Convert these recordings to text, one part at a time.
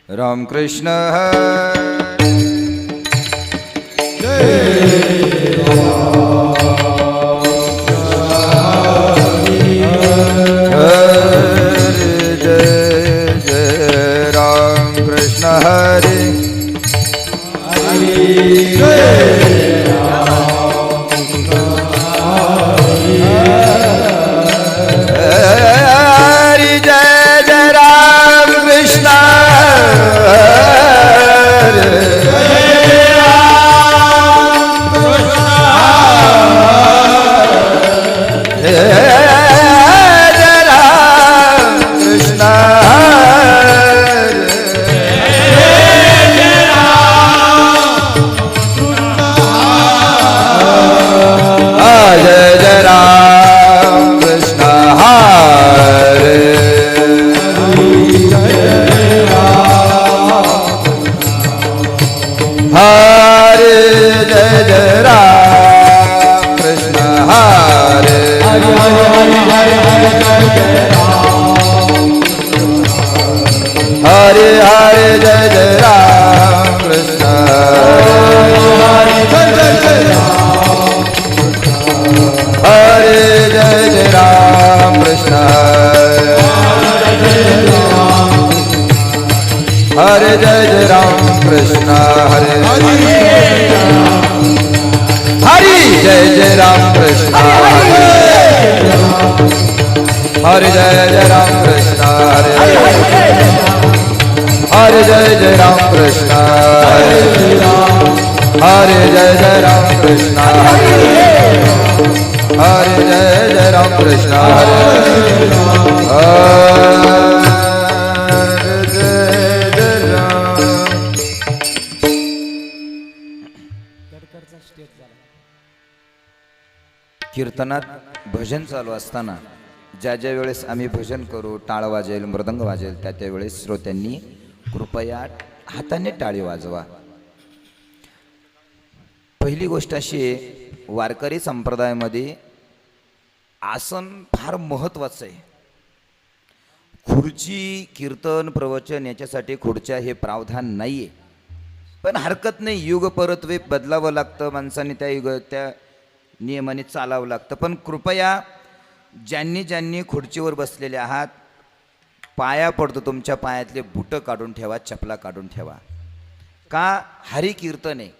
राम कृष्ण हरे जय जय राम कृष्ण हरे हरे हरे जय जय राम कृष्ण हरे जय जय राम कृष्ण हरे जय जय राम कृष्ण हरे हरि जय जय राम कृष्ण हरे जय जय राम कृष्ण हरे जय जय राम कृष्ण हरे जय जय राम कृष्ण हरे जय जय राम कृष्ण हरे जय जय राम। कीर्तनात भजन चालू असताना ज्या ज्या वेळेस आम्ही भजन करू, टाळ वाजेल, मृदंग वाजेल, त्या त्यावेळेस श्रोत्यांनी कृपया हाताने टाळी वाजवा. पहिली गोष्ट अशी आहे, वारकरी संप्रदायामध्ये आसन फार महत्त्वाचं आहे. खुर्ची, कीर्तन, प्रवचन याच्यासाठी खुर्च्या हे प्रावधान नाही आहे, पण हरकत नाही. युग परत्वे बदलावं लागतं, माणसाने त्या नियमाने चालावं लागतं. पण कृपया ज्यांनी ज्यांनी खुर्चीवर बसलेले आहात, पाया पडतो तुमच्या पायातले बुटं काढून ठेवा, चपला काढून ठेवा. का? हरिकीर्तन आहे.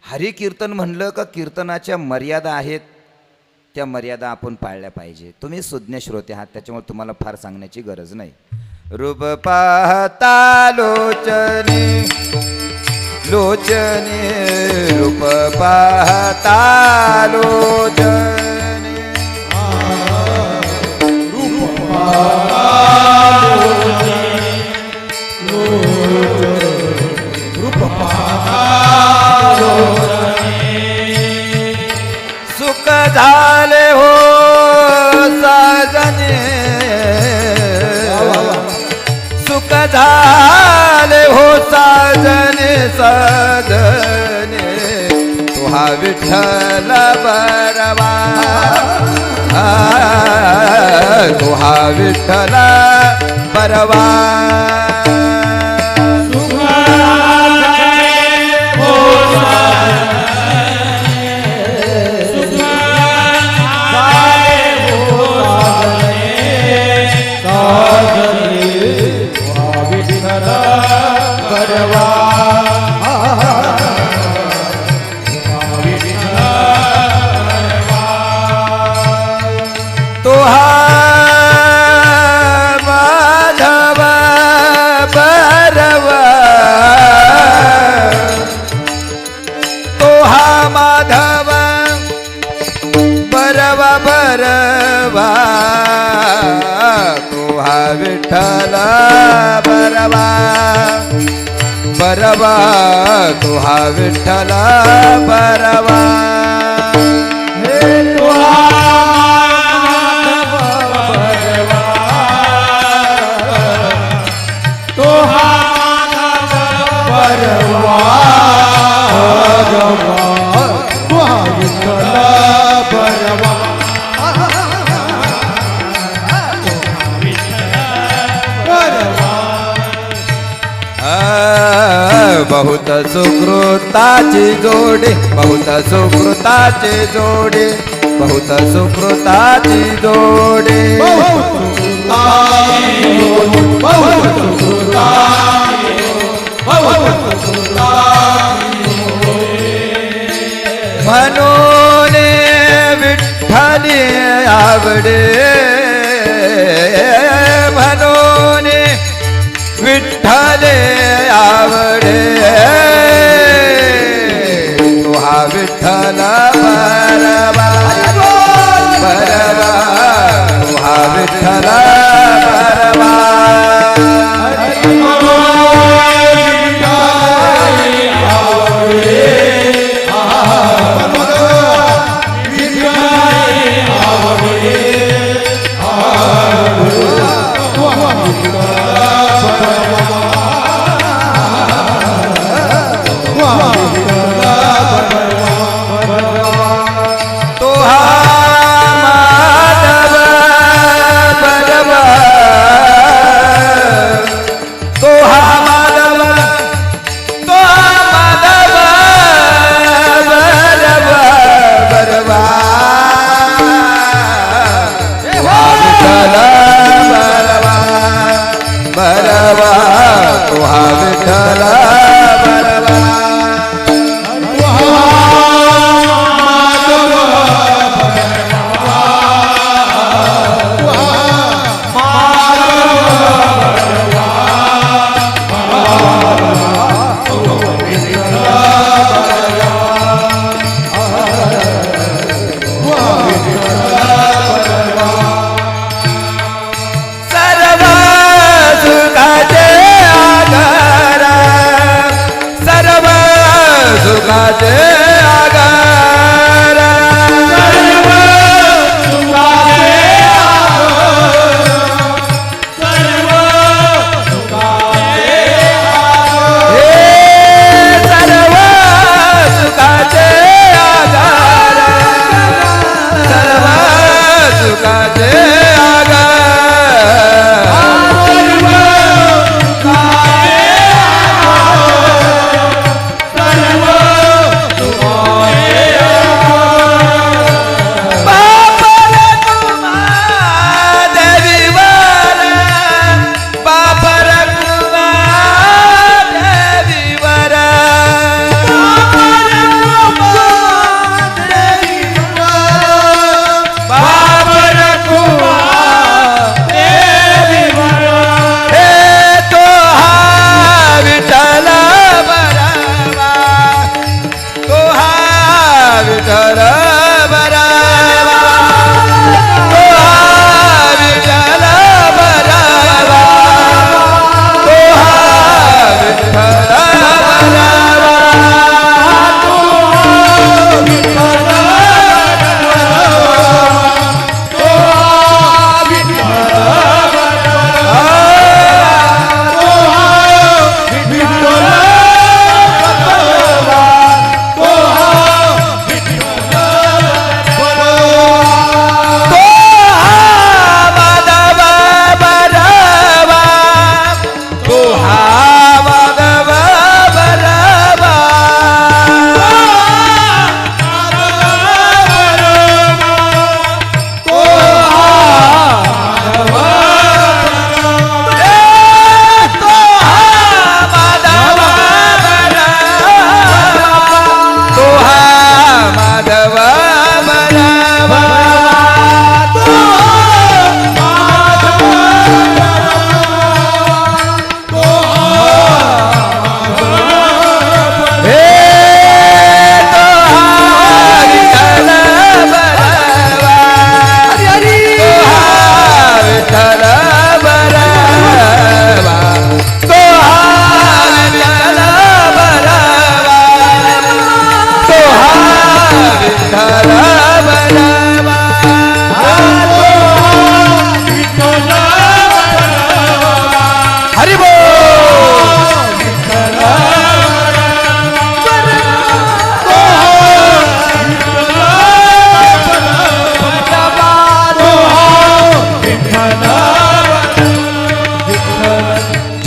हरिकीर्तन म्हणलं का कीर्तनाच्या मर्यादा आहेत, त्या मर्यादा आपण पाळल्या पाहिजे. तुम्ही सुज्ञ श्रोते आहात, त्याच्यामुळे तुम्हाला फार सांगण्याची गरज नाही. रूप पाहता लोचने लोचने, रूप पाहता लोचने, सुख झाले हो साजने, सुख झाले हो साजने साजने, तुहा विठ्ठल बरवा, तुहा विठ्ठल बरवा. बरवा तुहा विठ्ठल बरवा, बरवा तुहा विठ्ठल बरवा. हे तुहा बरवा, तुहा बरवा, तुहा विठ्ठल बरवा. बहुत सुकृताची जोडे, बहुत सुकृताची जोडे, बहुत सुकृताची जोडे. म्हणून विठ्ठली आवडे, म्हणून विठ्ठले आवडे. तो हा विठ्ठल बरवा बरवा, तो हा विठ्ठल बरवा.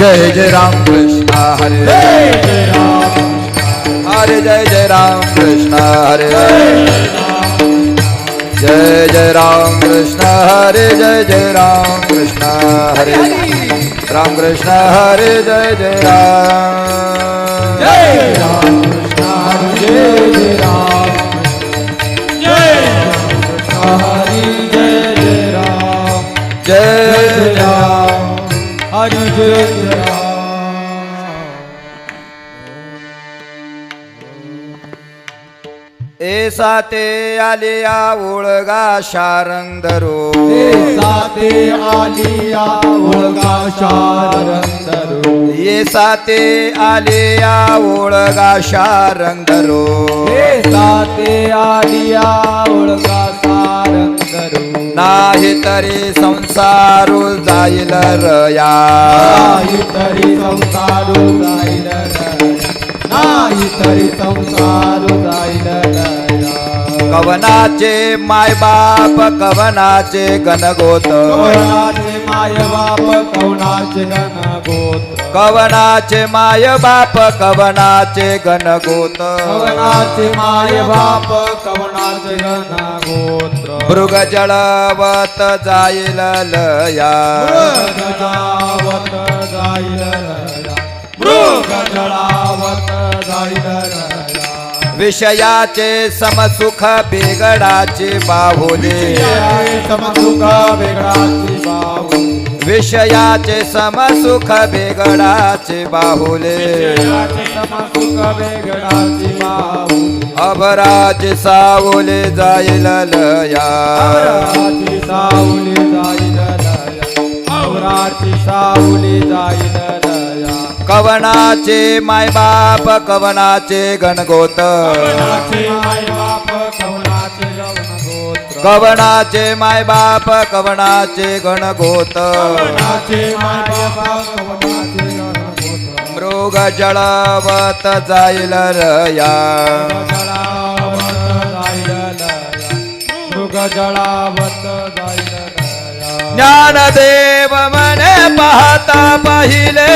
जय जय राम कृष्ण हरे जय राम हरे जय जय राम कृष्ण हरे जय जय राम कृष्ण हरे जय जय राम कृष्ण हरे राम कृष्ण हरे जय जय राम जय राम कृष्ण हरे जय राम हरि जय जय राम जय राम हरि जय राम ऐसा ते आलिया ओळगा शारंग धरो साते आलिया ओळगा शारंगरो ऐसा ते आलिया ओळगा शारंग धरो साते आलिया ओळगा सारंगरो नाही तरी संसारू जाईल रया नाही तरी संसारो जाईल नाही तरी संसारो जाईल कवनाचे माय बाप कवनाचे गणगोत कवनाचे माय बाप कवनाचे गणगोत्र कवनाचे माय बाप कवनाचे गणगोत कवनाचे माय बाप कवनाचे गणगोत्र मृग जळवत जाईल लया मृगजळावत जाईल मृग जळावत जाईल विषयाचे समसुख बेगडाचे बाहुले समसुख वेगळाची बाहू विषयाचे समसुख बेगडाचे बाहुले समसुख वेगळाची बाहू अभराचे सावले जाईल लया औराची सावली जाईल लया औराची सावली जाईल लया कवनाचे माय बाप कवनाचे गणगोत कवनाचे माय बाप कवनाचे गणगोत्र कवनाचे माय बाप कवनाचे गणगोत कवनाचे माय बाप कवनाचे गणगोत्र मृग जळवत जाईल रया जळावत जाईल लया मृग जळावत जाईल लया ज्ञानदेव मने पाहता पाहिले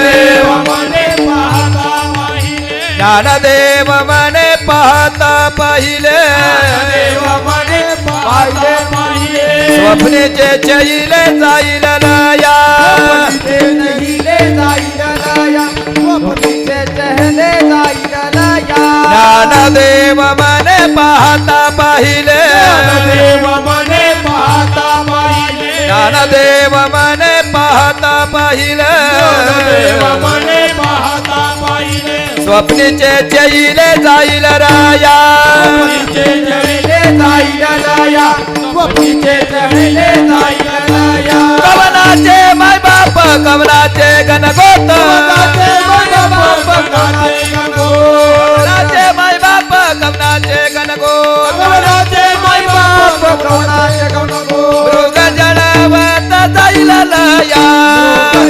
देव मने पाहता पाहिले ज्ञानदेव मने पाहता पाहिले देव मने पाहिले पाहिले स्वप्नेचे चैले जाईल लया ते नहिले जाईल लया स्वप्नीचे चहले जाईल लया ज्ञानदेव मने पाहता पाहिले देव मने पाहता पाहिले ज्ञानदेव मने पाहता पाहिले देव मने पाहता पाहिले स्वप्नीचे चैले जाईल राया स्वप्नीचे चहले जाईल लया स्वप्नीचे चहले जाईल लया कवनाचे माय बाप कवनाचे गणगोत कवनाचे माय बाप कवनाचे गणगोत्र कवनाचे माय बाप कवनाचे गणगोत कवनाचे माय बाप कवनाचे गणगोत्र मृग जळवत जाईल लया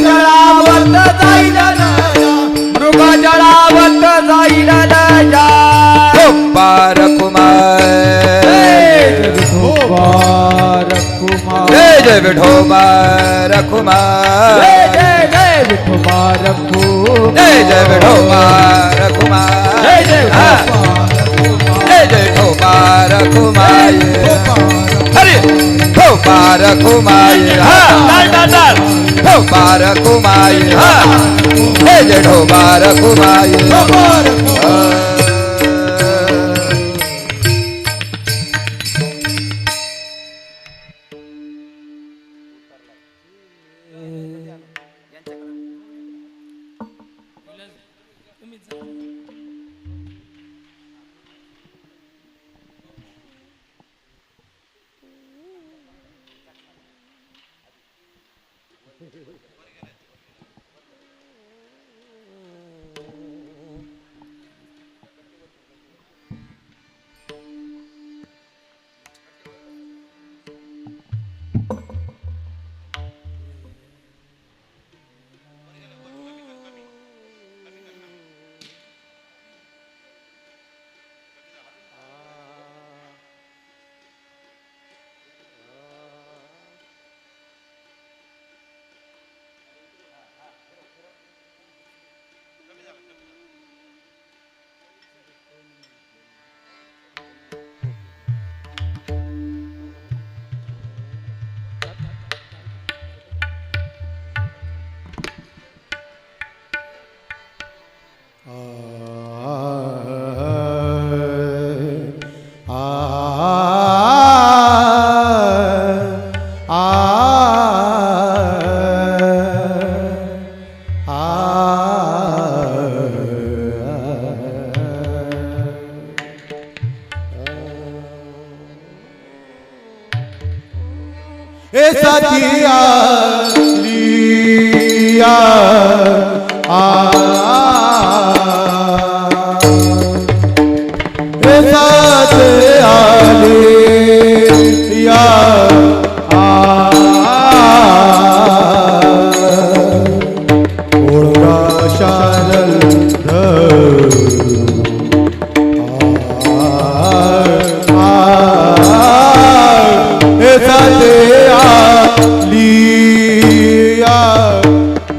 जळावत जाईल लया मृग जळावत जाईल लया पार कुमार जय जय विठोबा रखुमार जय जय विठोबा रखुमार जय जय विठोबा रखुमार जय जय जय जय ठोबा रखुमार हरे ठोबा रखुमार हा डाल डाल डाल ठोबा रखुमार हा जय जय ठोबा रखुमार साथी आली हे साथी आली ओळगा शानंद हे साथे आली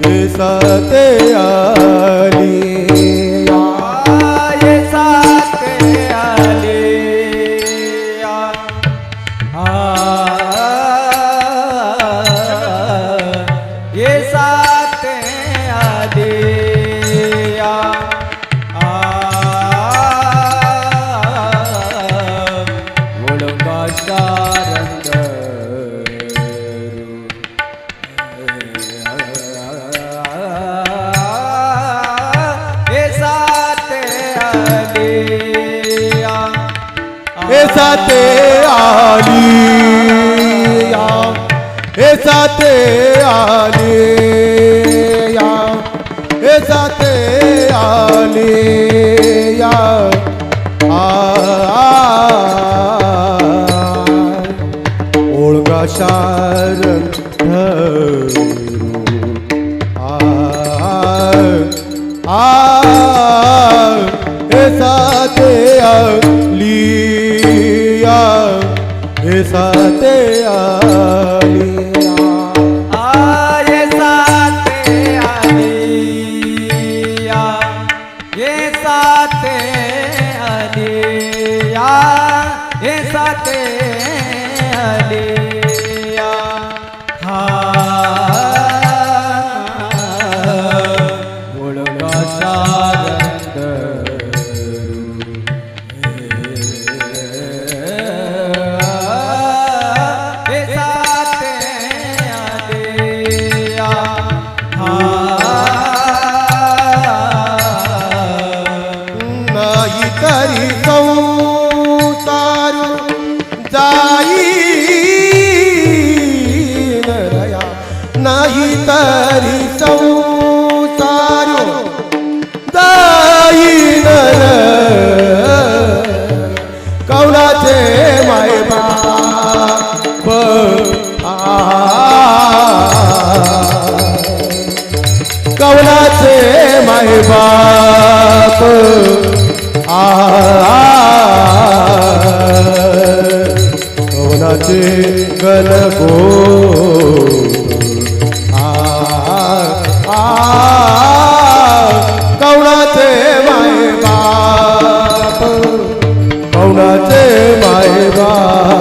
हे साथे आली ये साथे आले ये साथे आले ओळगा शारंग हे साथे आली हे साथे आली हे साथे आली ओळगा शारंग हे साथे आली हे साथे आली ये साथे आले ये साथे आले ये साथे आले ओळगा शारंग हे साथे नाही तरी संसार जाई नरया नाही तरी संसार जाई नर कौनाचे माय बाप कौनाचे माय बाप कौनाचे गणगो कौनाचे माय बाप कौनाचे माय बाप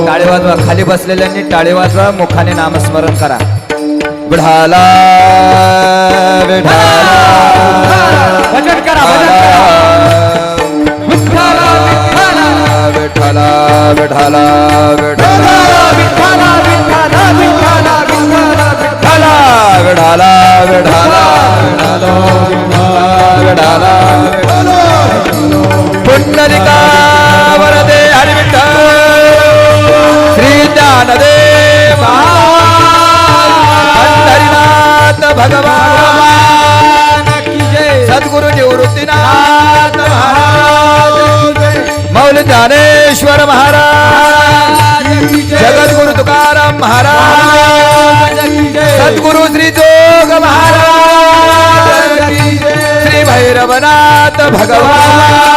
टाळे वाजवा, खाली बसलेल्यांनी टाळे वाजवा, मुखाने नामस्मरण करा. विठाला विठाला भजन करा, भजन करा. विठ्ठला विठाला विठाला विठाला विठ्ठला विठ्ठला विठ्ठला विठ्ठला विठाला विठाला विठाला पुंडलिका वरदे हरी विठ्ठल श्री ज्ञानदेव हरिनाथ भगवान की जय. सद्गुरु निवृत्तीनाथ महाराज, मौल ज्ञानेश्वर महाराज, जगद्गुरु तुकाराम महाराज, सद्गुरु श्री जोग महाराज, श्री भैरवनाथ भगवान.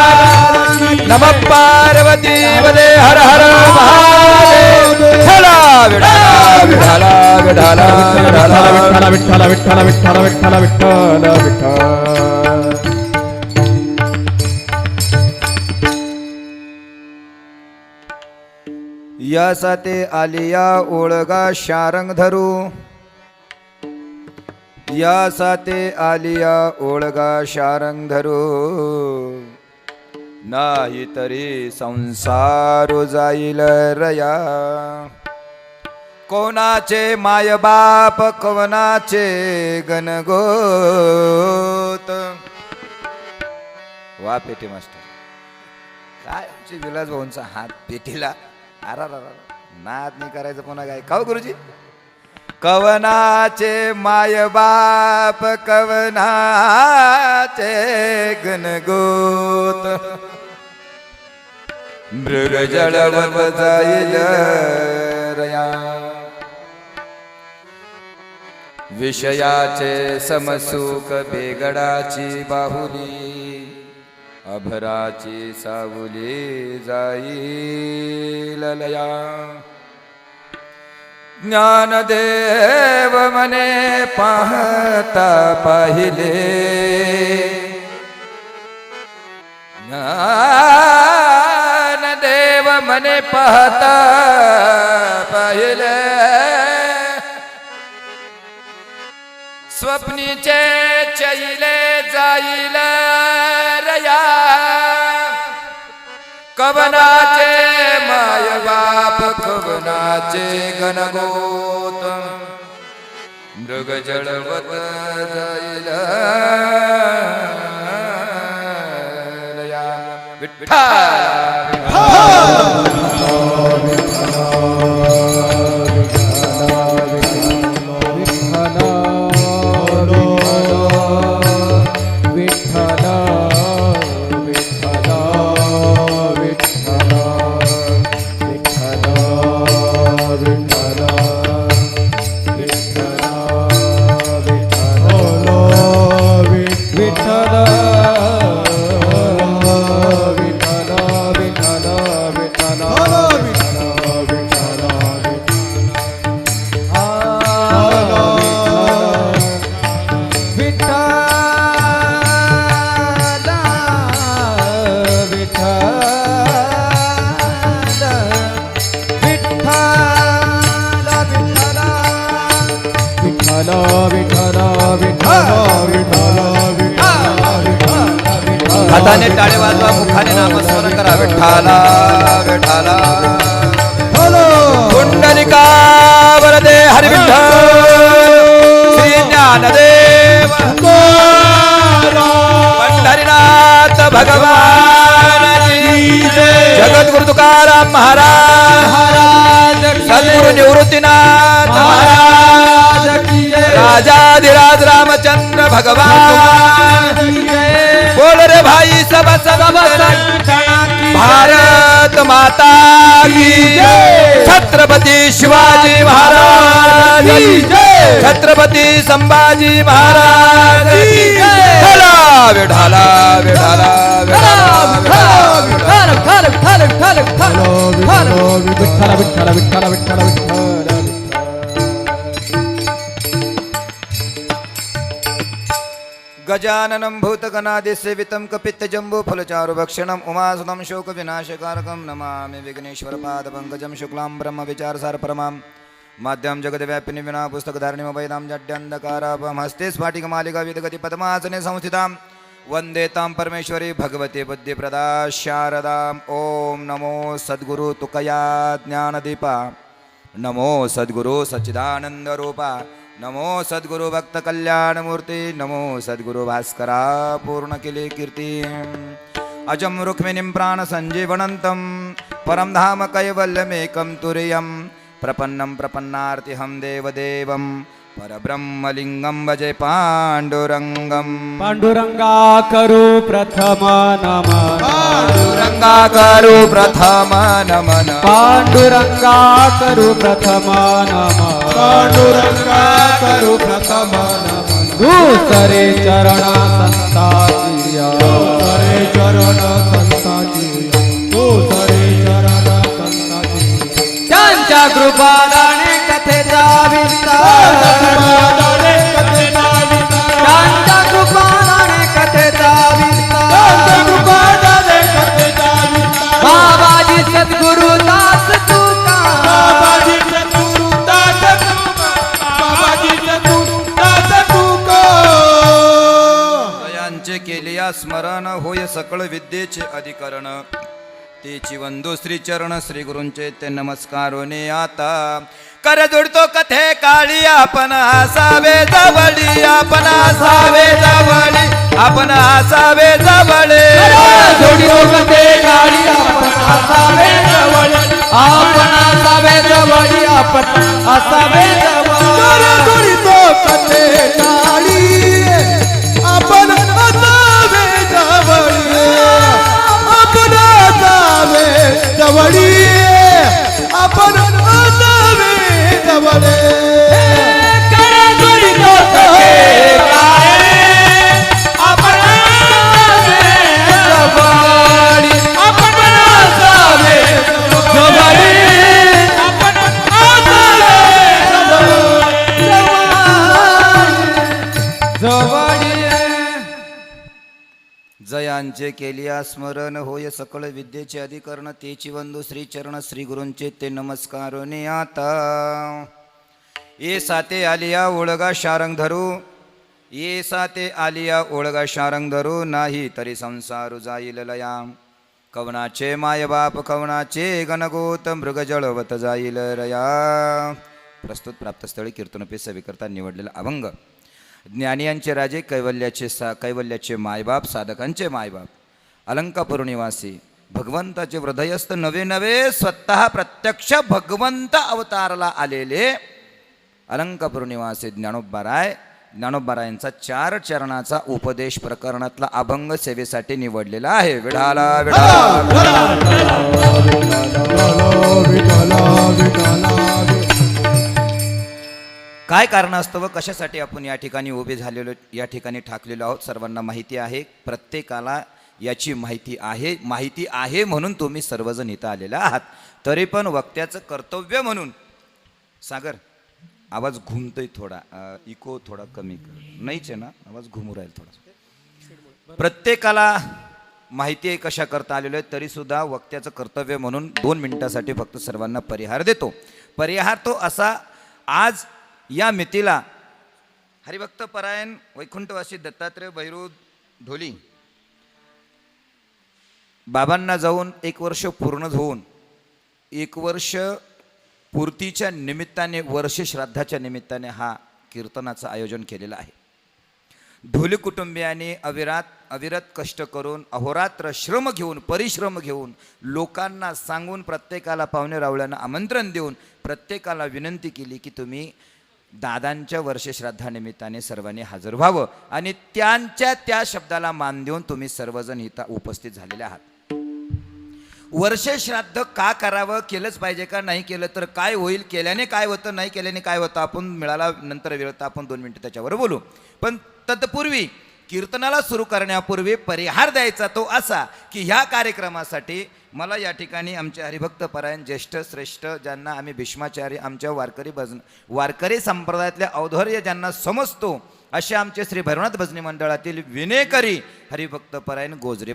नमः पार्वती वदे हर हर महादेव. विठ्ठला विठ्ठला विठ्ठला विठ्ठला विठ्ठला विठ्ठला विठ्ठला विठ्ठला विठ्ठला विठ्ठला. या साते आलिया ओळगा शारंग धरू, या साते आलिया ओळगा शारंग धरू, नाही तरी संसार जाईल रया. कोणाचे मायबाप कवनाचे गणगोत. वा पेटी मास्टर, काय आमचे विलास भाऊंचा हात पेटीला. अरा नाद नाही करायचं पुन्हा काय खाऊ गुरुजी. कवनाचे मायबाप कवनाचे गणगोत. मृग जळवत जाईल रया. विषयाचे समसुख बेगडाची बाहुली. अभराची सावली जाईल लया. ज्ञानदेव मने पाहता पाहिले. ज्ञानदेव मने पाहता पाहिले. स्वप्नीचे चैले जाईल रया. कवनाचे माय बाप कवनाचे गणगोत. मृग जळवत जाईल रया. हाताने टाळे वाजवा, मुखाने नामस्मरण करा. विठ्ठला विठ्ठला. पुंडलिका वरदे हरी विठ्ठल. श्री ज्ञानदेव पंढरीनाथ भगवान की जय. जगद्गुरु तुकाराम महाराज. सद्गुरु निवृत्तीनाथ महाराज. राजाधिराज रामचंद्र भगवान. बोल रे भाई सब भारत माता की जय. छत्रपती शिवाजी महाराज की जय. छत्रपती संभाजी महाराज की जय. विठाला विठाला गजाननं भूतगणादिसेवितं कपित्तजम्बूफलचारुभक्षणं उमासुतं शोकविनाशकारकं नमामि विघ्नेश्वरपादपङ्कजं शुक्लां ब्रह्मविचारसारपरमां माध्यं जगद्व्यापिनी विना पुस्तकधारिणीमभयदां जड्यन्धकारापं हस्ते स्फाटिकमालिका विदगतिपद्मासने संस्थितां वन्दे तां परमेश्वरी भगवते बुद्धिप्रदा शारदाम्. ॐ नमो सद्गुरु तुकया ज्ञानदीपा. नमो सद्गुरु सच्चिदानन्दरूपा. नमो सद्गुरु भक्त कल्याणमूर्ती. नमो सद्गुरु भास्करा पूर्ण केले कीर्ती. अजं रुक्मिणीं प्राणसञ्जीवनन्तं परं धाम कैवल्यमेकं तुरीयं. प्रपन्नं प्रपन्नार्तिहं देवदेवं परब्रह्मलिंगं भजे पाण्डुरङ्गं. पांडुरंगा करू प्रथम नमन. पाण्डुरङ्गा करू प्रथम नमन. पांडुरंगा करू प्रथम नमन. पांडुरंगा करू प्रथम नमन. दुसरे चरण संताची. दुसरे चरण संताची. दुसरे चरण संताची. त्यांच्या कृपादाने कथेचा विस्तार. त्यांच्या कृपादाने कथेचा विस्तार. बाबाजी सद्गुरु दास तुका. बाबाजी सद्गुरु दास तुका. बाबाजी सद्गुरु दास तुका. दयांचे केले स्मरण होय सकळ विद्येचे अधिकरण. तेची वंदो श्री चरण श्री गुरूंचे ते नमस्कारोने आता. कर जोडतो कथे काळी आपण असावे जवळी आपण असावे जवळी आपण असावे जवळे जोडितो कथे काळी आपण असावे जवळ आपण असावे जवळ आपण असावे जवळ जोडितो कथे काळी आपण असावे जवळी आपण असावे जवळी आपण असावे जवळे जोडितो कथे काळी आपण असावे जवळ आपण असावे जवळ आपण जवळ जयांचे केलिया स्मरण होय सकळ विद्येचे अधिकरण तेची वंदू श्री चरण श्री गुरूंचे ते नमस्कार आता ये साते आलिया ओळगा शारंग धरू ये साते आलिया ओळगा शारंग धरू नाही तरी संसार जाईल लया कवनाचे मायबाप कवनाचे गणगोत मृग जळवत जाईल रया प्रस्तुत प्राप्तस्थळी कीर्तनपे सविकर्ता निवडलेला अभंग ज्ञानियांचे राजे कैवल्याचे मायबाप साधकांचे मायबाप अलंकापूर निवासी भगवंताचे हृदयस्थ नवे नवे स्वतः प्रत्यक्ष भगवंत अवतारला आलेले अलंकापूर निवासी ज्ञानोबारायांचा 4 चरणाचा उपदेश प्रकरणातला अभंग सेवेसाठी निवडलेला आहे. विढाला काय कारणास्तव कशासाठी आपण या ठिकाणी उभे झालेलो या ठिकाणी ठाकलेलो आहोत सर्वांना माहिती आहे. प्रत्येकाला याची माहिती आहे म्हणून तुम्ही सर्वजण इथं आलेला आहात. तरी पण वक्त्याचं कर्तव्य म्हणून सागर आवाज घुमतोय थोडा इको थोडा कमी कर नाहीच आहे ना आवाज घुमू राहील थोडा. प्रत्येकाला माहिती आहे कशा करता आलेलो आहे तरी सुद्धा वक्त्याचं कर्तव्य म्हणून 2 मिनिटासाठी फक्त सर्वांना परिहार देतो. परिहार तो असा आज या मितीला हरिभक्त परायण वैकुंठवासी दत्तात्रय भैरू ढोली बाबांना जाऊन 1 वर्ष पूर्ण होऊन 1 वर्ष पूर्तीच्या निमित्ताने वर्ष श्राद्धाच्या निमित्ताने हा कीर्तनाचं आयोजन केलेलं आहे. ढोली कुटुंबियांनी अविरत कष्ट करून अहोरात्र श्रम घेऊन परिश्रम घेऊन लोकांना सांगून प्रत्येकाला पाहुणे रावळ्यांना आमंत्रण देऊन प्रत्येकाला विनंती केली की तुम्ही दादांच्या वर्षश्राद्धानिमित्ताने सर्वांनी हजर व्हावं आणि त्यांच्या त्या शब्दाला मान देऊन तुम्ही सर्वजण इथं उपस्थित झालेले आहात. वर्षश्राद्ध का करावं केलंच पाहिजे का नाही केलं तर काय होईल केल्याने काय होतं नाही केल्याने काय होतं आपण मिळाला नंतर वेळ तर आपण 2 मिनिटं त्याच्यावर बोलू. पण तत्पूर्वी कीर्तनाला सुरू करण्यापूर्वी परिहार द्यायचा तो असा की ह्या कार्यक्रमासाठी मला या ठिकाणी आमचे हरिभक्त परायण ज्येष्ठ श्रेष्ठ ज्यांना आम्ही भीष्माचार्य आमच्या वारकरी संप्रदायातले औद्धर्य ज्यांना समजतो असे आमचे श्री भैरवनाथ भजनी मंडळातील विनेकरी हरिभक्त परायण गोजरे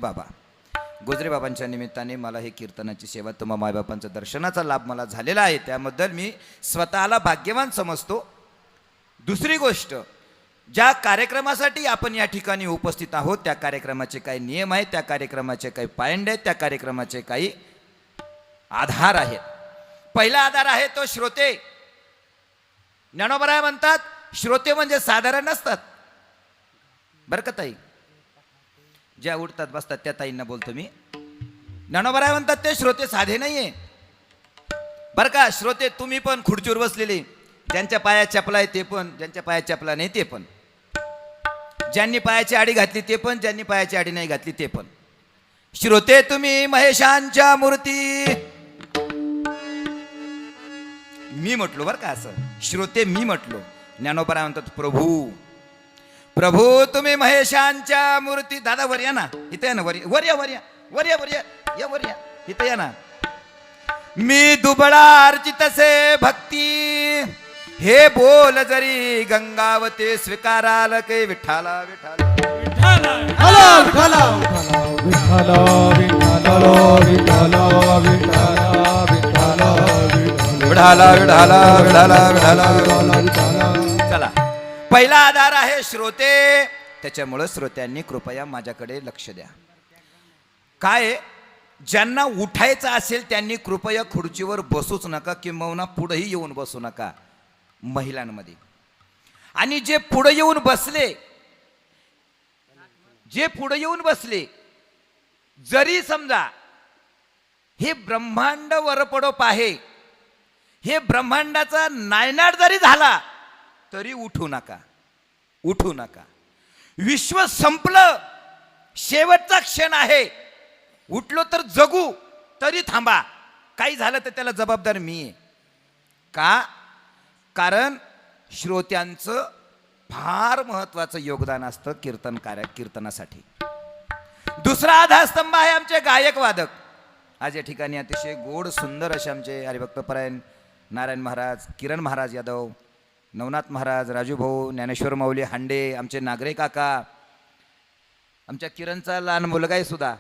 बाबांच्या निमित्ताने मला हे कीर्तनाची सेवा तुम्हा मायबापांच्या दर्शनाचा लाभ मला झालेला आहे. त्याबद्दल मी स्वतःला भाग्यवान समजतो. दुसरी गोष्ट ज्या कार्यक्रमासाठी आपण या ठिकाणी उपस्थित आहोत त्या कार्यक्रमाचे काही नियम आहेत त्या कार्यक्रमाचे काही पायंडे आहेत त्या कार्यक्रमाचे काही आधार आहेत. पहिला आधार आहे तो श्रोते. ज्ञानोबराय म्हणतात श्रोते म्हणजे साधारण नसतात बरं का ताई. ज्या उठतात बसतात त्या ताईंना बोलतो मी. ज्ञानोबराय म्हणतात ते श्रोते साधे नाहीये बरं का. श्रोते तुम्ही पण खुर्चीवर बसलेले ज्यांच्या पायात चपला आहे ते पण ज्यांच्या पायात चपला नाही ते पण ज्यांनी पायाची आडी घातली ते पण ज्यांनी पायाची आडी नाही घातली ते पण श्रोते तुम्ही महेशांच्या मूर्ती. मी म्हटलो बरं का असं श्रोते मी म्हटलो. ज्ञानोबराय म्हणतात प्रभू तुम्ही महेशांच्या मूर्ती. दादा वर या ना इथं या ना वर या इथं या ना. मी दुबळा अर्चितसे भक्ती हे बोल जरी गंगावते स्वीकाराल के विठ्ठला चला. पहिला आधार आहे श्रोते. त्याच्यामुळे श्रोत्यांनी कृपया माझ्याकडे लक्ष द्या. काय ज्यांना उठायचं असेल त्यांनी कृपया खुर्चीवर बसूच नका, किंबहुना पुढेही येऊन बसू नका महिलांमध्ये. आणि जे पुढे येऊन बसले, जरी समजा हे ब्रह्मांड वरपडोप आहे, हे ब्रह्मांडाचा नायनाट जरी झाला तरी उठू नका. विश्व संपलं, शेवटचा क्षण आहे, उठलो तर जगू, तरी थांबा. काही झालं तर त्याला जबाबदार मी आहे. का? कारण श्रोत्यांचं फार महत्वाचं योगदान असतं कीर्तनासाठी. दुसरा आधारस्तंभ आहे आमचे गायक वादक. आज या ठिकाणी अतिशय गोड सुंदर असे आमचे हरिभक्तपरायण नारायण महाराज, किरण महाराज यादव, नवनाथ महाराज, राजू भाऊ, ज्ञानेश्वर माऊली हांडे, आमचे नागरे काका, आमच्या किरणचा लहान मुलगा आहे सुद्धा,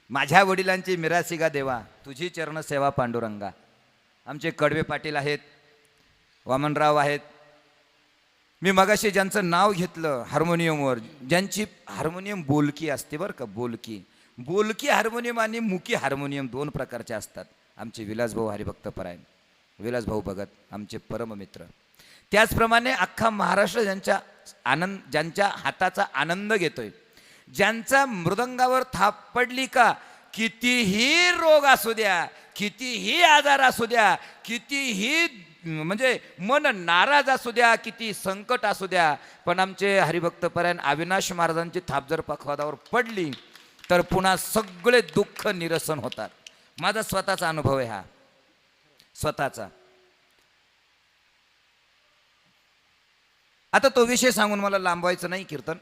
माझ्या वडिलांची मिरासिगा देवा, तुझी चरण सेवा पांडुरंगा. आमचे कडवे पाटील आहेत, वामनराव आहेत. मी मगाशी ज्यांचं नाव घेतलं हार्मोनियमवर, ज्यांची हार्मोनियम बोलकी असते बरं का, बोलकी हार्मोनियम आणि मुकी हार्मोनियम दोन प्रकारचे असतात. आमचे विलासभाऊ हरिभक्तपरायण, विलासभाऊ भगत आमचे परममित्र. त्याचप्रमाणे अख्खा महाराष्ट्र ज्यांच्या हाताचा आनंद घेतोय, ज्यांचा मृदंगावर थाप पडली का कितीही रोग असू द्या, कितीही आजार असू द्या, कितीही म्हणजे मन नाराज असू द्या, किती संकट असू द्या, पण आमचे हरिभक्तपरायण अविनाश महाराजांची थाप जर पखवादावर पडली तर पुन्हा सगळे दुःख निरसन होतात. माझा स्वतःचा अनुभव आहे हा, स्वतःचा. आता तो विषय सांगून मला लांबवायचं नाही कीर्तन.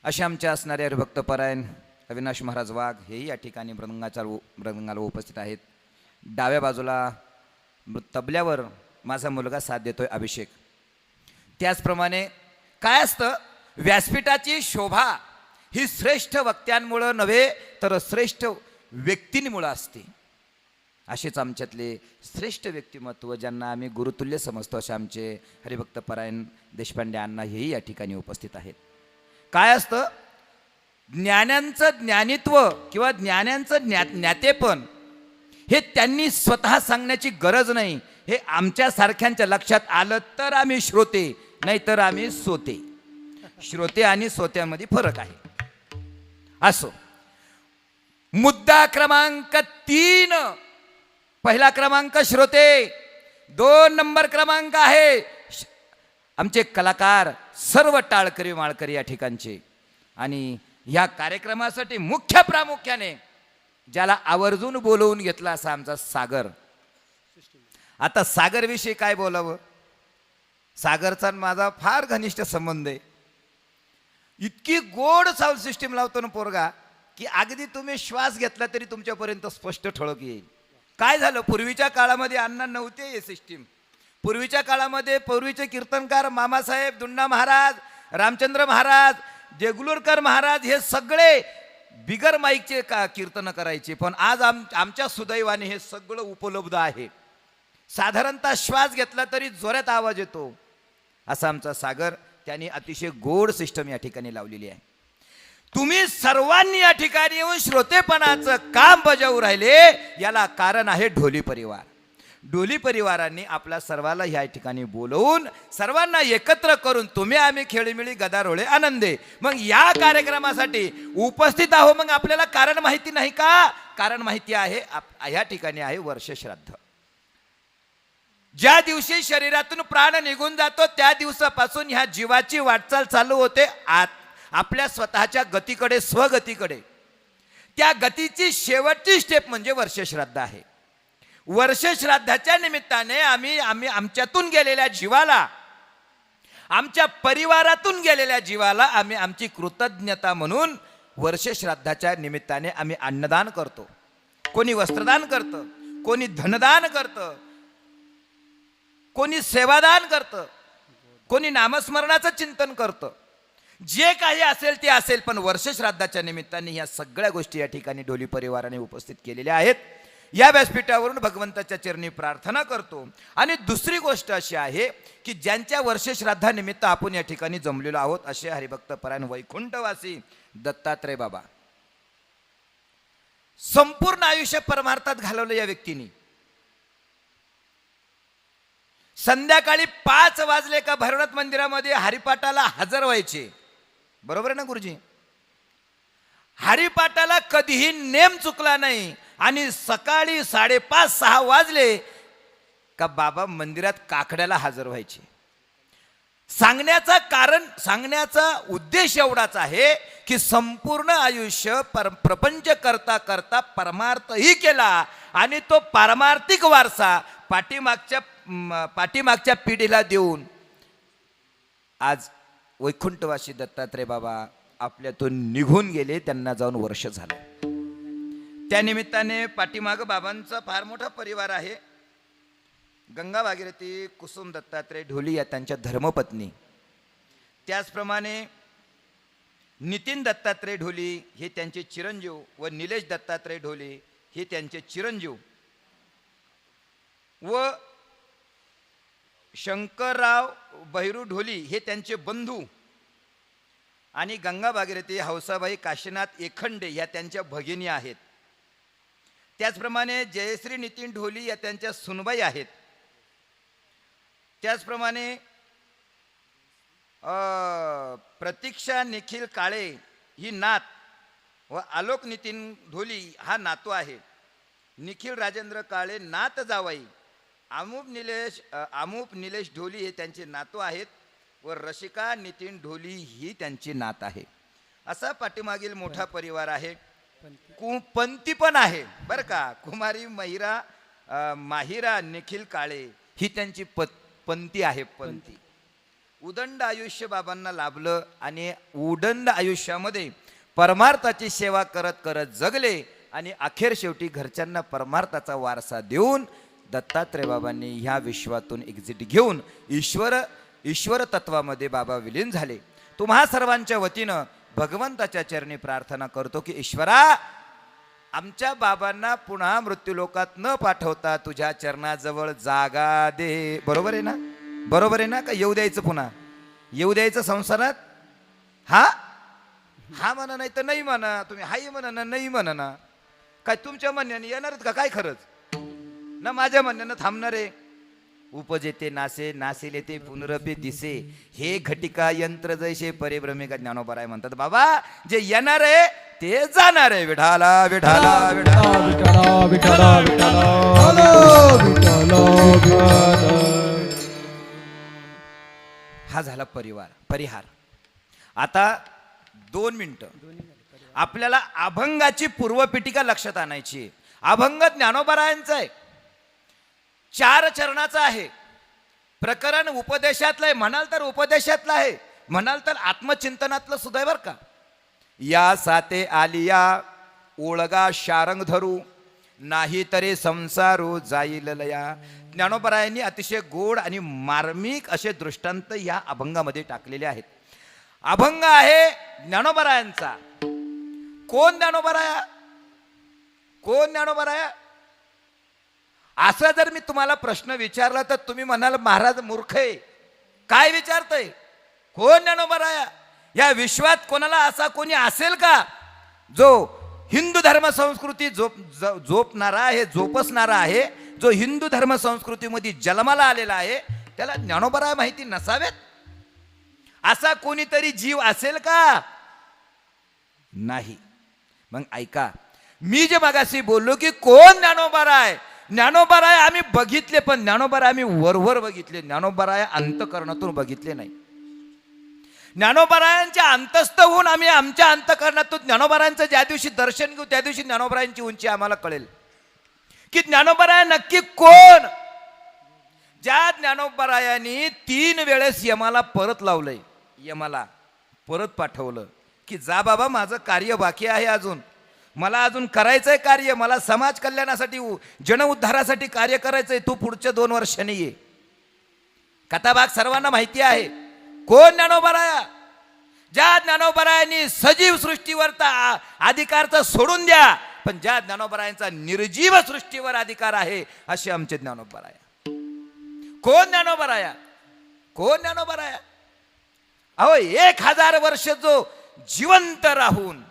असे आमचे असणारे हरिभक्तपरायण अविनाश महाराज वाघ हेही या ठिकाणी मृदंगाला उपस्थित आहेत. डाव्या बाजूला तबल्यावर माझा मुलगा साथ देतोय अभिषेक. त्याचप्रमाणे काय असतं, व्यासपीठाची शोभा ही श्रेष्ठ वक्त्यांमुळं नव्हे तर श्रेष्ठ व्यक्तींमुळं असते. असेच आमच्यातले श्रेष्ठ व्यक्तिमत्व ज्यांना आम्ही गुरुतुल्य समजतो असे आमचे हरिभक्तपरायण देशपांडे अण्णा हेही या ठिकाणी उपस्थित आहेत. काय असतं, ज्ञानांचं ज्ञानित्व किंवा ज्ञानांचं ज्ञातेपण हे त्यांनी स्वतः सांगण्याची गरज नाही. हे आमच्यासारख्यांच्या लक्षात आलं तर आम्ही श्रोते, नाही तर आम्ही सोते. श्रोते आणि सोत्यामध्ये फरक आहे. असो, मुद्दा क्रमांक 3, पहिला क्रमांक श्रोते, 2 नंबर क्रमांक आहे आमचे कलाकार, सर्व टाळकरी माळकरी या ठिकाणचे. आणि ह्या कार्यक्रमासाठी मुख्य प्रामुख्याने ज्याला आवर्जून बोलवून घेतला असा आमचा सागर. आता सागरविषयी काय बोलावं, सागरचा माझा फार घनिष्ठ संबंध आहे. इतकी गोड साऊंड सिस्टीम लावतो ना पोरगा, की अगदी तुम्ही श्वास घेतला तरी तुमच्यापर्यंत स्पष्ट ठळक येईल. काय झालं, पूर्वीच्या काळामध्ये अण्णा नव्हते हे सिस्टीम. पूर्वीच्या काळामध्ये पूर्वीचे कीर्तनकार मामासाहेब, दुंडा महाराज, रामचंद्र महाराज, देगलूरकर महाराज हे सगळे बिगर माईकचे कीर्तन करायचे. पण आज आमच्या सुदैवाने हे सगळं उपलब्ध आहे. साधारणतः श्वास घेतला तरी जोरात आवाज येतो. असा आमचा सागर, त्यांनी अतिशय गोड सिस्टम या ठिकाणी लावलेली आहे. तुम्ही सर्वांनी या ठिकाणी येऊन श्रोतेपणाचं काम बजावू राहिले, याला कारण आहे ढोली परिवार. ढोली परिवारांनी आपल्या सर्वाला या ठिकाणी बोलवून सर्वांना एकत्र करून तुम्ही आम्ही खेळीमेळी गदारोळे आनंदे. मग या कार्यक्रमासाठी उपस्थित आहो, मग आपल्याला कारण माहिती नाही का? कारण माहिती आहे. या ठिकाणी आहे वर्षश्राद्ध. ज्या दिवशी शरीरातून प्राण निघून जातो त्या दिवसापासून ह्या जीवाची वाटचाल चालू होते आपल्या स्वतःच्या गतीकडे, स्वगतीकडे. त्या गतीची शेवटची स्टेप म्हणजे वर्षश्राद्ध आहे. वर्षश्राद्धाच्या निमित्ताने आम्ही आमच्यातून गेलेल्या जीवाला, आमच्या परिवारातून गेलेल्या जीवाला आम्ही आमची कृतज्ञता म्हणून वर्षश्राद्धाच्या निमित्ताने आम्ही अन्नदान करतो. कोणी वस्त्रदान करतं, कोणी धनदान करतं, कोणी सेवादान करतं, कोणी नामस्मरणाचं चिंतन करतं. जे काही असेल ते असेल, पण वर्षश्राद्धाच्या निमित्ताने या सगळ्या गोष्टी या ठिकाणी ढोली परिवाराने उपस्थित केलेल्या आहेत. या व्यासपीठावरून भगवंताच्या चरणी प्रार्थना करतो. आणि दुसरी गोष्ट अशी आहे की ज्यांच्या वर्षश्राद्धानिमित्त आपण या ठिकाणी जमलेलो आहोत, असे हरिभक्तपरायण वैकुंठवासी दत्तात्रय बाबा. संपूर्ण आयुष्य परमार्थात घालवलं या व्यक्तीने. संध्याकाळी 5 वाजले का भैरवनाथ मंदिरामध्ये हरिपाठाला हजर व्हायचे. बरोबर आहे ना गुरुजी? हरिपाठाला कधीही नेम चुकला नाही. आणि सकाळी 5:30-6 वाजले का बाबा मंदिरात काकड्याला हजर व्हायचे. सांगण्याचा उद्देश एवढाच आहे की संपूर्ण आयुष्य प्रपंच करता करता परमार्थही केला आणि तो पारमार्थिक वारसा पाठीमागच्या पिढीला देऊन आज वैकुंठवासी दत्तात्रय बाबा आपल्यातून निघून गेले. त्यांना जाऊन वर्ष झालं. त्यानिमित्ताने पाठीमाग बाबांचा फार मोठा परिवार आहे. गंगा भागीरथी कुसुम दत्तात्रय ढोली या त्यांच्या धर्मपत्नी, त्याचप्रमाणे नितीन दत्तात्रय ढोली हे त्यांचे चिरंजीव व निलेश दत्तात्रय ढोले हे त्यांचे चिरंजीव व शंकरराव बहिरू ढोली हे त्यांचे बंधू आणि गंगा भागीरथी हौसाबाई काशीनाथ एखंडे ह्या त्यांच्या भगिनी आहेत. त्याचप्रमाणे जयश्री नितीन ढोली या त्यांच्या सुनबाई आहेत. त्याचप्रमाणे प्रतीक्षा निखिल काळे ही नात व आलोक नितीन ढोली हा नातू आहे. निखिल राजेंद्र काळे नात जावाई. आमुप निलेश ढोली हे त्यांचे नातू आहेत व रसिका नितीन ढोली ही त्यांची नात आहे. असा पाठीमागील मोठा परिवार आहे. पंथी पण आहे बरं का. कुमारी माहिरा निखिल काळे ही त्यांची पंथी आहे. पंथी उदंड आयुष्य बाबांना लाभलं आणि उदंड आयुष्यामध्ये परमार्थाची सेवा करत करत जगले आणि अखेर शेवटी घरच्यांना परमार्थाचा वारसा देऊन दत्तात्रय बाबांनी ह्या विश्वातून एक्झिट घेऊन ईश्वर तत्वामध्ये बाबा विलीन झाले. तुम्हा सर्वांच्या वतीनं भगवंताच्या चरणी प्रार्थना करतो की ईश्वरा आमच्या बाबांना पुन्हा मृत्यूलोकात न पाठवता तुझ्या चरणाजवळ जागा दे. बरोबर आहे ना? बरोबर आहे ना? का येऊ द्यायचं पुन्हा? येऊ द्यायचं संसारात? हा म्हणा नाही तर नाही म्हणा. तुम्ही हाही म्हणा ना नाही म्हणा ना. काय तुमच्या म्हणण्याने येणार आहेत का काय खरंच ना? माझ्या म्हणण्यानं थांबणार आहे? उपजेते नासे नासेले ते पुनरपे दिसे हे घटिका यंत्र जैसे परिभ्रमिका ज्ञानोबराय म्हणतात. बाबा जे येणार आहे ते जाणार आहे. विठाला विठाला विठाला विठ्ठला विठ्ठला विठ्ठला. हा झाला परिहार. आता 2 मिनिटं आपल्याला अभंगाची पूर्वपीठिका लक्षात आणायची. अभंग ज्ञानोबरायांचा आहे. 4 चरणाचा आहे. प्रकरण उपदेशातलं आहे. म्हणाल तर उपदेशातलं आहे, म्हणाल तर आत्मचिंतनातलं सुद्धा आहे बरं का. या साते आलिया ओळगा शारंग धरू नाही तरी संसारू जाईल लया. ज्ञानोबरायांनी अतिशय गोड आणि मार्मिक असे दृष्टांत या अभंगामध्ये टाकलेले आहेत. अभंग आहे ज्ञानोबरायांचा. कोण ज्ञानोबराया? कोण ज्ञानोबराया? असा जर मी तुम्हाला प्रश्न विचारला तर तुम्ही म्हणाल महाराज मूर्ख आहे. काय विचारतय? कोण ज्ञानोबराया? या विश्वात कोणाला असा कोणी असेल का जो हिंदू धर्म संस्कृती जोपणारा आहे, जोपसणारा आहे, जो हिंदू धर्म संस्कृतीमध्ये जन्माला आलेला आहे, त्याला ज्ञानोबराया माहिती नसावेत? असा कोणीतरी जीव असेल का? नाही. मग ऐका, मी जे मगाशी बोललो की कोण ज्ञानोबराय? ज्ञानोबराय आम्ही बघितले, पण ज्ञानोबराय आम्ही वरवर बघितले. ज्ञानोबराय अंतःकरणातून बघितले नाही. ज्ञानोबरायांच्या अंतस्थ होऊन आम्ही आमच्या अंतःकरणातून ज्ञानोबरायांचं ज्या दिवशी दर्शन घेऊ त्या दिवशी ज्ञानोबरायांची उंची आम्हाला कळेल की ज्ञानोबराय नक्की कोण. ज्या ज्ञानोबरायांनी 3 वेळेस यमाला परत लावलंय, यमाला परत पाठवलं की जा बाबा माझं कार्य बाकी आहे, अजून मला अजून करायचंय कार्य, मला समाज कल्याणासाठी जन उद्धारासाठी कार्य करायचंय, तू पुढच्या 2 वर्षांनी ये. कथाभाग सर्वांना माहिती आहे. कोण ज्ञानोबराया? ज्या ज्ञानोबरायांनी सजीव सृष्टीवरचा अधिकारचा सोडून द्या, पण ज्या ज्ञानोबरायांचा निर्जीव सृष्टीवर अधिकार आहे असे आमचे ज्ञानोबराया. कोण ज्ञानोबराया? कोण ज्ञानोबराया? अहो 1000 वर्ष जो जिवंत राहून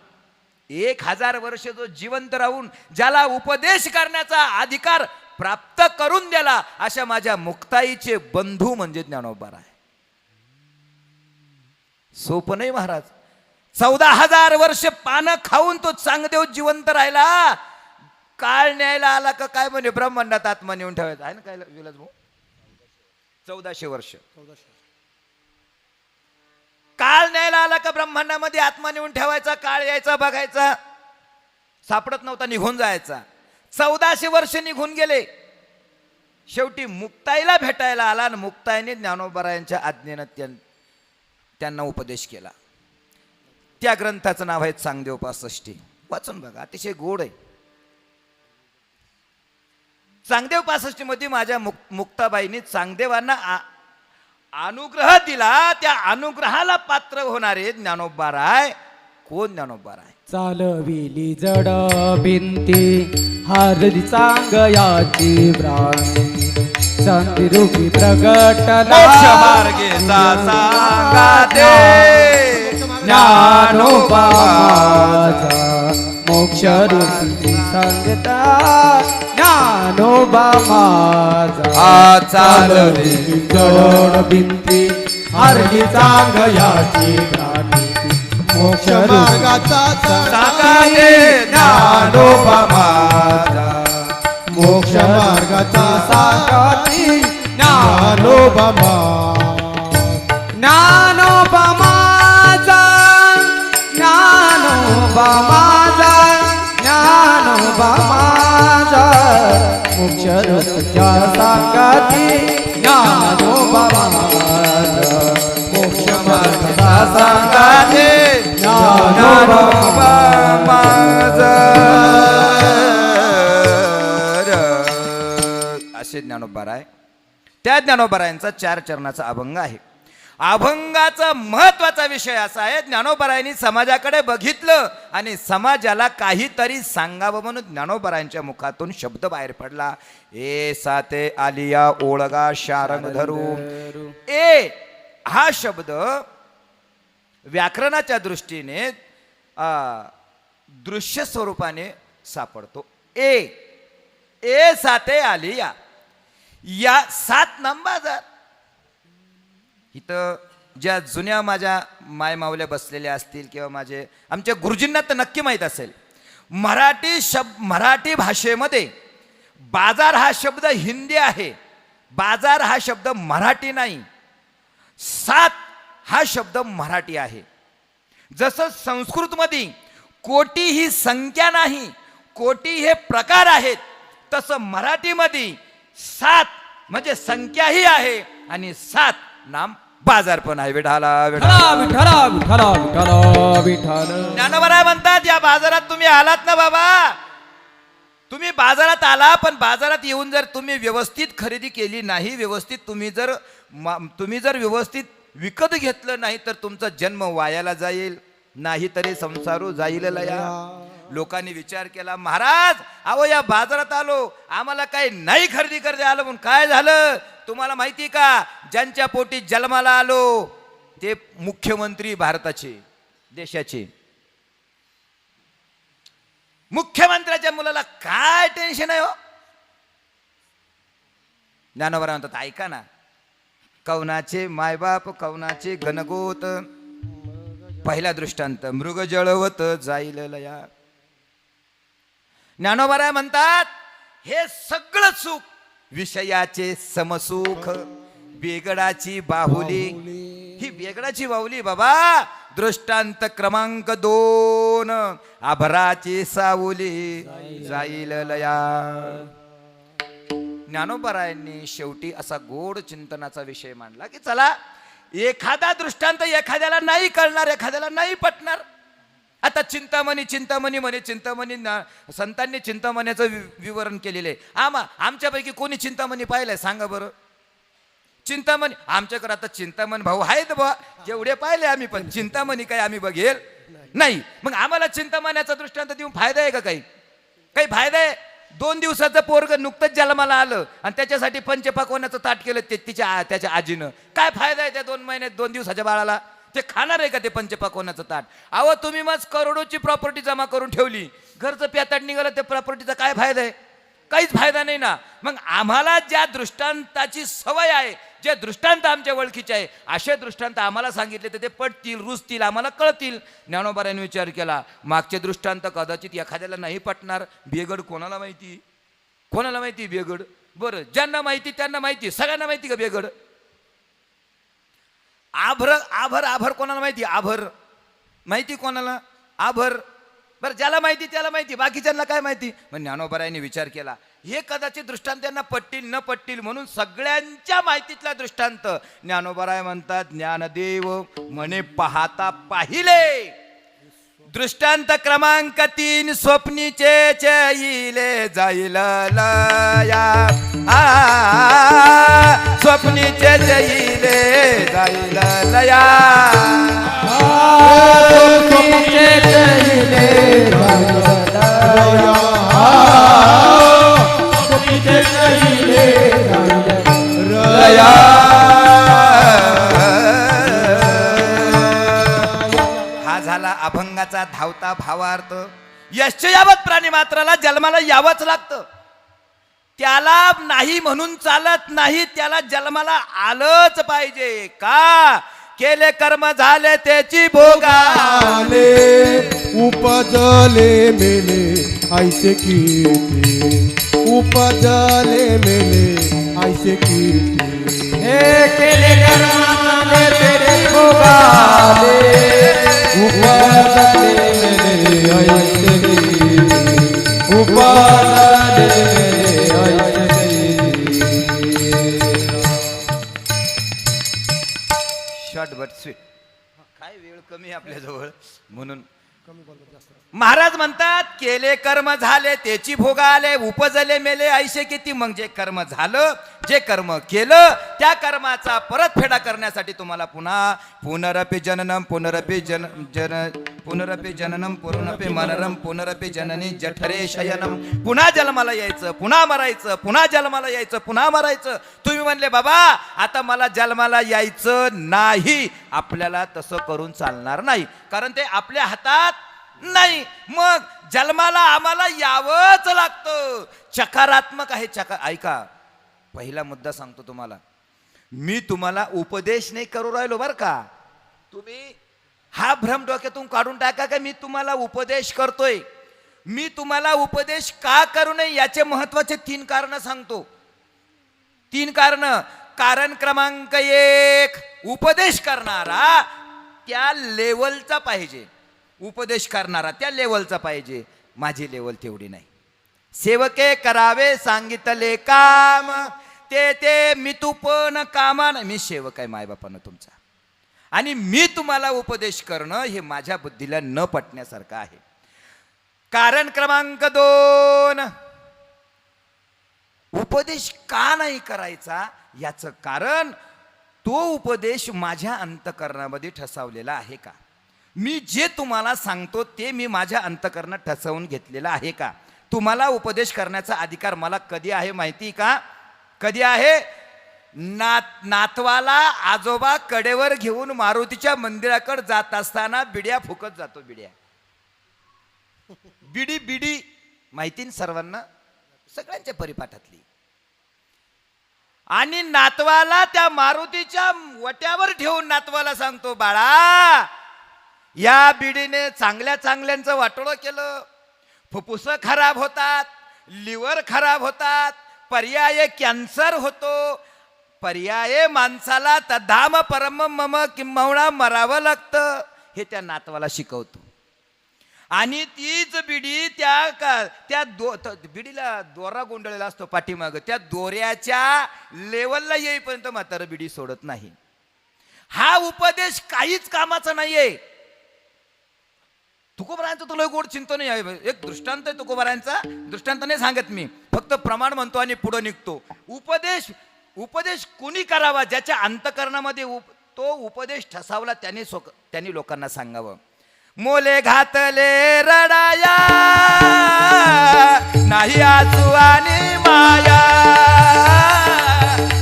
1000 वर्ष जो जिवंत राहून ज्याला उपदेश करण्याचा अधिकार प्राप्त करून दिला, अशा माझ्या मुक्ताईचे बंधू म्हणजे ज्ञानोबा राय. सोपं नाही महाराज. 14,000 वर्ष पानं खाऊन तो चांगदेव जिवंत राहिला. काळ न्यायला आला का काय म्हणे ब्रह्मांडात आत्मा नेऊन ठेवायचा आहे ना काय विलास भाऊ. 1400 वर्ष काळ न्यायला आला का ब्रह्मांडामध्ये आत्मा नेऊन ठेवायचा. काळ यायचा बघायचा, सापडत नव्हता, निघून जायचा. 1400 वर्ष निघून गेले. शेवटी मुक्ताईला भेटायला आला आणि मुक्ताईने ज्ञानोबरायांच्या आज्ञेनं त्यांना उपदेश केला. त्या ग्रंथाचं नाव आहे चांगदेव 65. वाचून बघा, अतिशय गोड आहे. चांगदेव 65 मध्ये माझ्या मुक्ताबाईंनी चांगदेवांना अनुग्रह दिला. त्या अनुग्रहाला पात्र होणारे ज्ञानोबा राय. कोण ज्ञानोबा राय? चालविली जड भिंती हारली चांगयाची भ्रांती चांदी रूपी प्रगटला मोक्ष मार्गेचा सांगा दे ज्ञानोबा माझा मोक्ष रूपी सांगता ज्ञानोबा माझा. चालविली जड भिंती हारली चांगयाची भ्रांती मोक्ष मार्गाचा सांगा दे ज्ञानोबा माझा. मोक्ष मार्गाचा साकाती ज्ञानोबा ज्ञानोबा माझा ज्ञानोबा माझा ज्ञानोबा माझा मोक्ष रूपच्या साकाती ज्ञानोबा माझा. मोक्ष मार्गाचा साकाती ज्ञानोबा माझा. असे ज्ञानोबा राय. त्या ज्ञानोबा रायांचा 4 चरणाचा अभंग आहे. अभंगाचा महत्वाचा विषय असा आहे, ज्ञानोबा रायांनी समाजाकडे बघितलं आणि समाजाला काहीतरी सांगावं म्हणून ज्ञानोबा रायांच्या मुखातून शब्द बाहेर पडला. ए साते आलिया ओळगा शारंग धरू. ए हा शब्द व्याकरणाच्या दृष्टीने दृश्य स्वरूपाने सापडतो. ए साते आलिया, या 7 नंबाजार. इथं ज्या जुन्या माझ्या मायमावल्या बसलेल्या असतील किंवा आमच्या गुरुजींना तर नक्की माहीत असेल, मराठी भाषेमध्ये बाजार हा शब्द हिंदी आहे, बाजार हा शब्द मराठी नाही. 7 हा शब्द मराठी आहे. जसं संस्कृतमध्ये कोटी ही संख्या नाही, कोटी हे प्रकार आहेत, तसं मराठीमध्ये 7 म्हणजे संख्याही आहे आणि 7 नाम बाजार पण आहे. विठाला विठाला विठाला विठाला विठाला विठाला. ज्ञानोबा राय म्हणतात, या बाजारात तुम्ही आलात ना बाबा, तुम्ही बाजारात आला, पण बाजारात येऊन जर तुम्ही व्यवस्थित खरेदी केली नाही, व्यवस्थित तुम्ही जर व्यवस्थित विकत घेतलं नाही, तर तुमचा जन्म वायाला जाईल, नाही तरी संसारू जाईल लया. लोकांनी विचार केला, महाराज अहो या बाजारात आलो, आम्हाला काही नाही खरेदी करते आलं, म्हणून काय झालं तुम्हाला माहिती का? ज्यांच्या पोटी जन्माला आलो ते मुख्यमंत्री भारताचे, देशाचे मुख्यमंत्र्याच्या मुलाला काय टेन्शन आहे हो? ज्ञानोबा म्हणतात, ऐका ना, कवनाचे मायबाप कवनाचे गणगोत. पहिला दृष्टांत, मृग जळवत जाईल लया. ज्ञानोबा राय म्हणतात, हे सगळं सुख विषयाचे समसुख, बेगडाची बाहुली, ही बेगडाची बाहुली बाबा. दृष्टांत क्रमांक 2, आभराची सावली जाईल लया. ज्ञानोबा रायांनी शेवटी असा गोड चिंतनाचा विषय मांडला की चला, एखादा दृष्टांत एखाद्याला नाही कळणार, एखाद्याला नाही पटणार. आता चिंतामणी म्हणे, चिंतामणी संतांनी चिंतामण्याचं विवरण केलेलं आहे. आमच्यापैकी कोणी चिंतामणी पाहिलंय सांगा बरं? चिंतामणी आमच्याकडे आता चिंतामण भाऊ आहेत बा, जेवढे पाहिले आम्ही, पण चिंतामणी काय आम्ही बघेल नाही. मग आम्हाला चिंतामण्याचा दृष्टांत देऊन फायदा आहे का? काही फायदा आहे? 2 दिवसाचं पोरग नुकतंच जन्माला आलं आणि त्याच्यासाठी पंचपाकवण्याचं ताट केलं त्याच्या आजीनं. काय फायदा आहे त्या 2 महिन्यात 2 दिवसाच्या बाळाला? ते खाणार आहे का ते पंचपक्वान्नाचं ताट? अहो तुम्ही मग करोडोची प्रॉपर्टी जमा करून ठेवली, घरचं प्याताट निघालं, त्या प्रॉपर्टीचा काय फायदा आहे? काहीच फायदा नाही ना. मग आम्हाला ज्या दृष्टांताची सवय आहे, जे दृष्टांत आमच्या ओळखीचे आहे, असे दृष्टांत आम्हाला सांगितले तर ते पटतील, रुजतील, आम्हाला कळतील. ज्ञानोबारांनी विचार केला, मागचे दृष्टांत कदाचित एखाद्याला नाही पटणार. बेगड कोणाला माहिती? कोणाला माहिती बेगड? बरं, ज्यांना माहिती त्यांना माहिती. सगळ्यांना माहिती का बेगड? आभर आभर आभर कोणाला माहिती? आभर माहिती कोणाला? आभर. बरं, ज्याला माहिती त्याला माहिती, बाकीच्यांना काय माहिती? मग ज्ञानोबारायांनी विचार केला, हे कदाचित दृष्टांत त्यांना पटतील न पटतील, म्हणून सगळ्यांच्या माहितीतला दृष्टांत ज्ञानोबाराय म्हणतात. ज्ञानदेव म्हणे पाहता पाहिले, दृष्टांत क्रमांक 3, स्वप्नीचे येईले जाईल लया. स्वप्नीचे येईले जाईल लया. हा झाला अभंगाचा धावता भावार्थ. यश्चयावत प्राणी मात्राला जन्माला यावंच लागतं. त्याला नाही म्हणून चालत नाही, त्याला जन्माला आलंच पाहिजे. का? केले कर्म झाले त्याची भोगाले, उपजले मेले ऐसे कीर्ती, उपजले मेले ऐसे कीर्ती. हे केले कर्माने तेरे भोगाले, उपजले मेले ऐसे कीर्ती, उपजले मेले ऐसे कीर्ती. Short but sweet. काय वेळ कमी आपल्याजवळ म्हणून महाराज म्हणतात, केले कर्म झाले त्याची भोगा आले, उपजले मेले ऐसे किती. मग जे कर्म झालं, जे कर्म केलं, त्या कर्माचा परतफेडा करण्यासाठी तुम्हाला पुन्हा पुनरपि जननम पुनरपि पुनरपि जननम पुनरपि मनरम पुनरपि जननी जठरे शयनम. पुन्हा जन्माला यायचं, पुन्हा मरायचं, पुन्हा जन्माला यायचं, पुन्हा मरायचं. तुम्ही म्हणले बाबा आता मला जन्माला यायचं नाही, आपल्याला तसं करून चालणार नाही, कारण ते आपल्या हातात नाही. मग जन्माला आम्हाला यावंच लागतं. चकारात्मक आहे. ऐका, पहिला मुद्दा सांगतो तुम्हाला. मी तुम्हाला उपदेश नाही करू राहिलो बरं का. तुम्ही हा भ्रम डोक्यातून काढून टाका का मी तुम्हाला उपदेश करतोय. मी तुम्हाला उपदेश का करू नये याचे महत्वाचे 3 कारण सांगतो. 3 कारण. कारण क्रमांक 1, उपदेश करणारा त्या लेवलचा पाहिजे. उपदेश करणारा त्या लेवलचा पाहिजे. माझी लेवल तेवढी नाही. सेवके करावे सांगितले काम, ते मी तू पण कामा नाही. मी सेवक आहे मायबापानं तुमचा, आणि मी तुम्हाला उपदेश करणं हे माझ्या बुद्धीला न पटण्यासारखं आहे. कारण क्रमांक 2, उपदेश का नाही करायचा याचं कारण, तो उपदेश माझ्या अंतःकरणामध्ये ठसावलेला आहे का? मी जे तुम्हाला सांगतो ते मी माझ्या अंतःकरणात ठसवून घेतलेला आहे का? तुम्हाला उपदेश करण्याचा अधिकार मला कधी आहे माहिती का? कधी आहे? नातवाला आजोबा कडेवर घेऊन मारुतीच्या मंदिराकडे जात असताना बिड्या फुकत जातो. बिडी माहिती सर्वांना, सगळ्यांच्या परिपाठातली. आणि नातवाला त्या मारुतीच्या वट्यावर ठेवून नातवाला सांगतो, बाळा या बिडीने चांगल्यांचं वाटोळं केलं. फुफ्फुस खराब होतात, लिव्हर खराब होतात, पर्याय कॅन्सर होतो, पर्याय माणसाला तधाम परम मम किंबहुना मरावं लागतं. हे त्या नातवाला शिकवतो. आणि तीच बिडी त्या बिडीला दोरा गोंधळलेला असतो पाठीमाग, त्या दोऱ्याच्या लेवलला येईपर्यंत म्हातारं बिडी सोडत नाही. हा उपदेश काहीच कामाचा नाहीये. तुकोबारायांचा तुला गोड चिंतो नाही आहे. एक दृष्टांत आहे तुकोबारायांचा, दृष्टांत नाही सांगत मी, फक्त प्रमाण म्हणतो आणि पुढे निघतो. उपदेश कुणी करावा? ज्याच्या अंतःकरणामध्ये तो उपदेश ठसावला त्यांनी लोकांना सांगावं. मोले घातले रडाया नाही आसू आणि माया,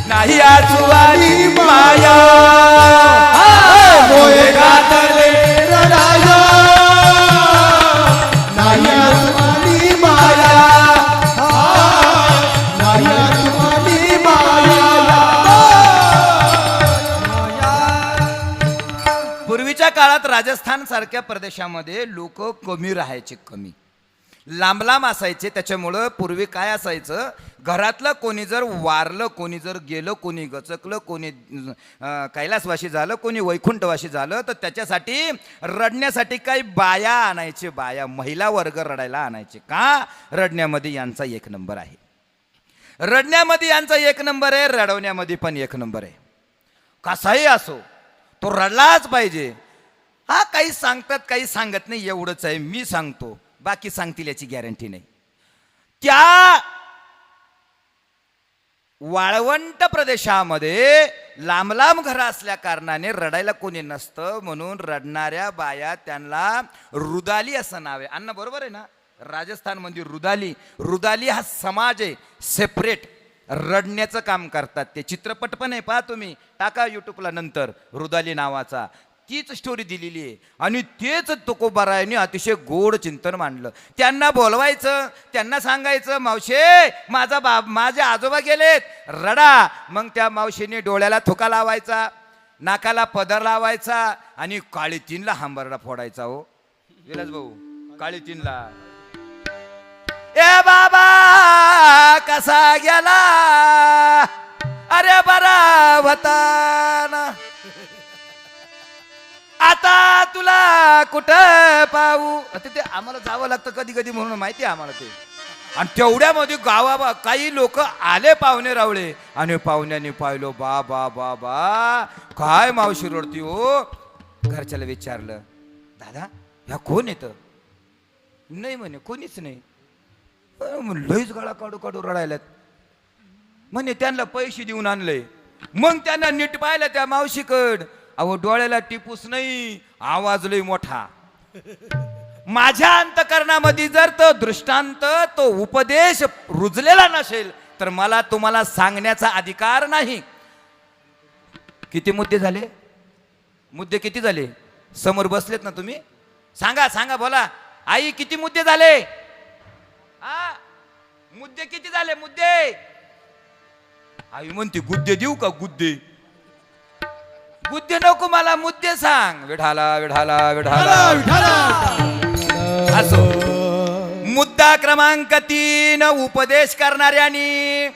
नाही आसू आणि माया, मोले काळात राजस्थान सारख्या प्रदेशामध्ये लोक कमी राहायचे, कमी लांब लांब असायचे. त्याच्यामुळं पूर्वी काय असायचं, घरातलं कोणी जर वारलं, कोणी जर गेलं, कोणी गचकलं, कोणी कैलासवासी झालं, कोणी वैकुंठवासी झालं, तर त्याच्यासाठी रडण्यासाठी काही बाया आणायचे, बाया महिला वर्ग रडायला आणायचे. का? रडण्यामध्ये यांचा एक नंबर आहे, रडण्यामध्ये यांचा एक नंबर आहे, रडवण्यामध्ये पण एक नंबर आहे. कसाही असो तो रडलाच पाहिजे. हा, काही सांगतात काही सांगत नाही, एवढंच आहे. मी सांगतो, बाकी सांगतील याची गॅरंटी नाही. त्या वाळवंट प्रदेशामध्ये लांब लांब घरं असल्या कारणाने रडायला कोणी नसतं, म्हणून रडणाऱ्या बाया त्यांना रुदाली असं नाव आहे. अण्णा बरोबर आहे ना? राजस्थानमध्ये रुदाली, रुदाली हा समाज आहे सेपरेट, रडण्याचं काम करतात. ते चित्रपट पण आहे, पहा तुम्ही, टाका यूट्यूबला नंतर, रुदाली नावाचा. तीच स्टोरी दिलेली आहे. आणि तेच तुकोबारायांनी अतिशय गोड चिंतन मांडलं. त्यांना बोलवायचं, त्यांना सांगायचं, मावशे माझे आजोबा गेलेत, रडा. मग त्या मावशीने डोळ्याला थुका लावायचा, नाकाला पदर लावायचा आणि काळीतीनला हांबरडा फोडायचा. हो विलास भाऊ, काळीतीनला, ए बाबा कसा गेला, अरे बरा होता ना, आता तुला कुठं पाहू. ते आम्हाला जावं लागतं कधी कधी, म्हणून माहिती आहे आम्हाला ते. आणि तेवढ्यामध्ये गावा काही लोक आले, पाहुणे रावळे, आणि पाहुण्याने पाहिलो, बा बा बा बा काय मावशी रडती हो. घरच्याला विचारलं, दादा ह्या कोण येतं? नाही म्हणे, कोणीच नाही. लईच गळा काढू काढू रडायला. म्हणे त्यांना पैसे देऊन आणले. मग त्यांना नीट पाहिलं त्या मावशीकड, अहो डोळ्याला टिपूस नाही, आवाज लई मोठा. माझ्या अंतकरणामध्ये जर तो दृष्टांत, तो उपदेश रुजलेला नसेल तर मला तुम्हाला सांगण्याचा अधिकार नाही. किती मुद्दे झाले? मुद्दे किती झाले? समोर बसलेत ना तुम्ही, सांगा सांगा, बोला. आई किती मुद्दे झाले? हा, मुद्दे किती झाले? मुद्दे. आई म्हणते गुद्दे देऊ का? गुद्दे गुद्दे नको मला, मुद्दे सांग. विढाला विढाला विढाला. असो, मुद्दा क्रमांक 3, उपदेश करणाऱ्यांनी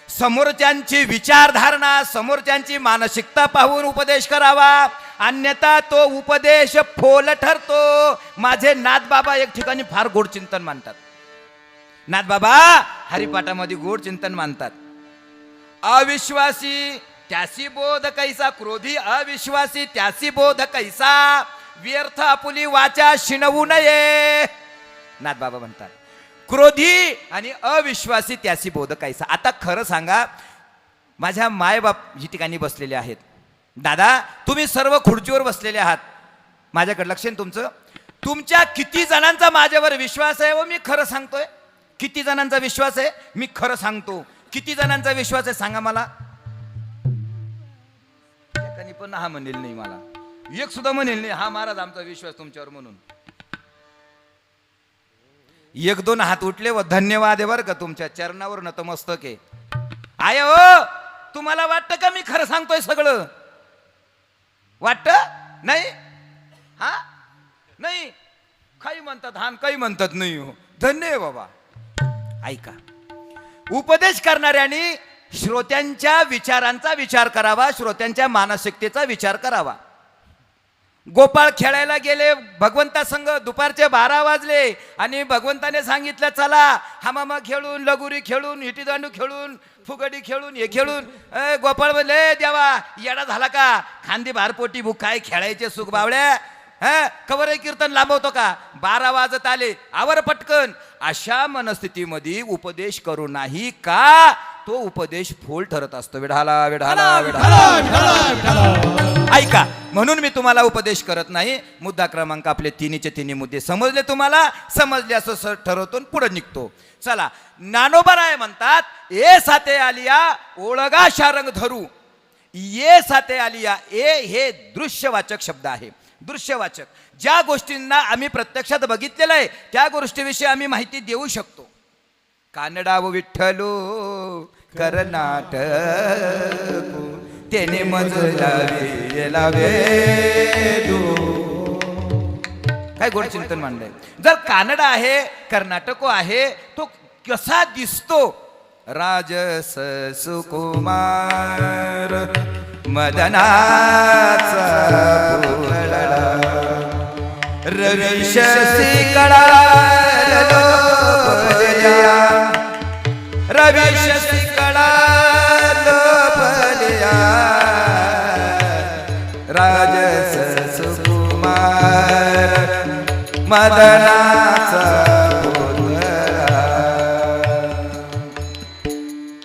समोरच्यांची विचारधारणा, समोरच्यांची मानसिकता पाहून उपदेश करावा, अन्यथा तो उपदेश फोल ठरतो. माझे नाथबाबा एक ठिकाणी फार गोड चिंतन मानतात. नाथबाबा हरिपाठामध्ये गोड चिंतन मानतात. अविश्वासी त्यासी बोध कैसा, क्रोधी अविश्वासी त्यासी बोध कैसा, व्यर्थ आपुली वाचा शिणवू नये. नाथबाबा म्हणतात, क्रोधी आणि अविश्वासी त्यासी बोध कैसा. आता खरं सांगा, माझ्या मायबाप ही ठिकाणी बसलेले आहेत. दादा तुम्ही सर्व खुर्चीवर बसलेले आहात, माझ्याकडे लक्ष आहे तुमचं. तुमच्या किती जणांचा माझ्यावर विश्वास आहे? व मी खरं सांगतोय. किती जणांचा विश्वास आहे? मी खरं सांगतो. किती जणांचा विश्वास आहे सांगा मला. एकाने पण हा म्हणेल नाही, मला एक सुद्धा म्हणेल नाही हा महाराज आमचा विश्वास तुमच्यावर म्हणून. 1-2 हात उठले व धन्यवाद आहे बरं का, तुमच्या चरणावर नतमस्तक आहे. आय हो, तुम्हाला वाटतं का मी खरं सांगतोय सगळं? वाटतं नाही? हा नाही, काही म्हणतात हा, काही म्हणतात नाही. हो, धन्य आहे बाबा. ऐका, उपदेश करणाऱ्यांनी श्रोत्यांच्या विचारांचा विचार करावा, श्रोत्यांच्या मानसिकतेचा विचार करावा. गोपाळ खेळायला गेले भगवंतासंग, दुपारचे 12 वाजले आणि भगवंताने सांगितलं चला हमामा खेळून, लगोरी खेळून, हिटीदांडू खेळून, फुगडी खेळून, हे खेळून. गोपाळ बोलले, देवा येडा झाला का, खांदी भारपोटी भूक, काय खेळायचे सुख बावड्या, कवर कीर्तन लांबवतो का? 12 वाजत आले, आवर पटकन. अशा मनस्थितीमध्ये उपदेश करू नाही का, तो उपदेश फोल ठरत असतो. विढाला विढाला विढाला. ऐका, म्हणून मी तुम्हाला उपदेश करत नाही. मुद्दा क्रमांक आपले 3चे मुद्दे समजले तुम्हाला? समजले असं ठरवतो पुढे निघतो. चला, ज्ञानोबराय म्हणतात, ए साते आलिया ओळगा शारंग धरू. ये साते आलिया, ए हे दृश्यवाचक शब्द आहे. दृश्यवाचक ज्या गोष्टींना आम्ही प्रत्यक्षात बघितलेलं आहे त्या गोष्टीविषयी आम्ही माहिती देऊ शकतो. कानडाव विठ्ठलो कर्नाटक, त्याने मज लावे काय गोड चिंतन मांडलंय. जर कानड आहे, कर्नाटको आहे, तो कसा दिसतो? राजस सुकुमार मदनाचा फुलला, रविशसी कळा लोपल्या, रविशसी कळा लोपल्या, राजस सुकुमार मदनाचा फुलला.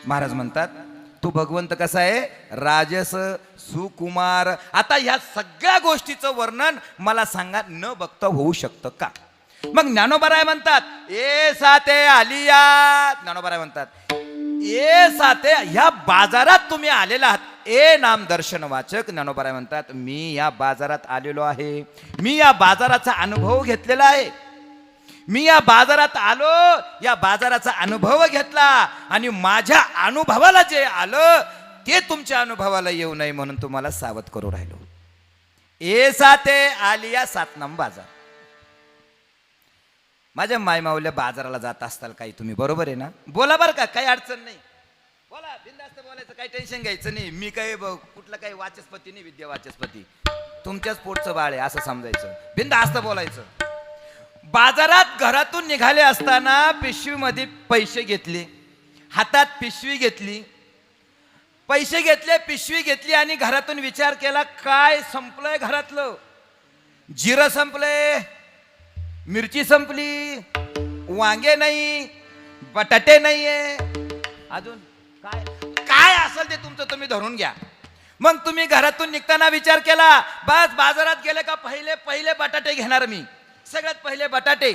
महाराज म्हणतात तू भगवंत कसा आहे? राजस सुकुमार. आता ह्या सगळ्या गोष्टीचं वर्णन मला सांगा न बघता होऊ शकतं का? मग ज्ञानोबराय म्हणतात ए साते आलिया. ज्ञानोबराय म्हणतात ए साते, ह्या बाजारात तुम्ही आलेला आहात. ए नाम दर्शन वाचक. ज्ञानोबराय म्हणतात मी या बाजारात आलेलो आहे, मी या बाजाराचा अनुभव घेतलेला आहे. मी या बाजारात आलो, या बाजाराचा अनुभव घेतला आणि माझ्या अनुभवाला जे आलं ते तुमच्या अनुभवाला येऊ नये म्हणून तुम्हाला सावध करू राहिलो. ए साते आलिया 7 नंबर बाजार. माझ्या मायमाऊल्या बाजाराला जात असताल काही तुम्ही, बरोबर आहे ना? बोला बरं का, काही अडचण नाही, बोला, बिनधास्त बोलायचं, काही टेन्शन घ्यायचं नाही. मी काही कुठलं काही वाचस्पती नाही, विद्या वाचस्पती, तुमच्याच पोटचं बाळ आहे असं समजायचं, बिनधास्त बोलायचं. बाजारात घरातून निघाले असताना पिशवीमध्ये पैसे घेतले, हातात पिशवी घेतली, पैसे घेतले, पिशवी घेतली आणि घरातून विचार केला काय संपलंय घरातलं? जिरं संपले, मिरची संपली, वांगे नाही, बटाटे नाहीये, अजून काय काय असेल ते तुमचं तुम्ही धरून घ्या. मग तुम्ही घरातून निघताना विचार केला बस बाजारात गेले का पहिले बटाटे घेणार मी, सगळ्यात पहिले बटाटे,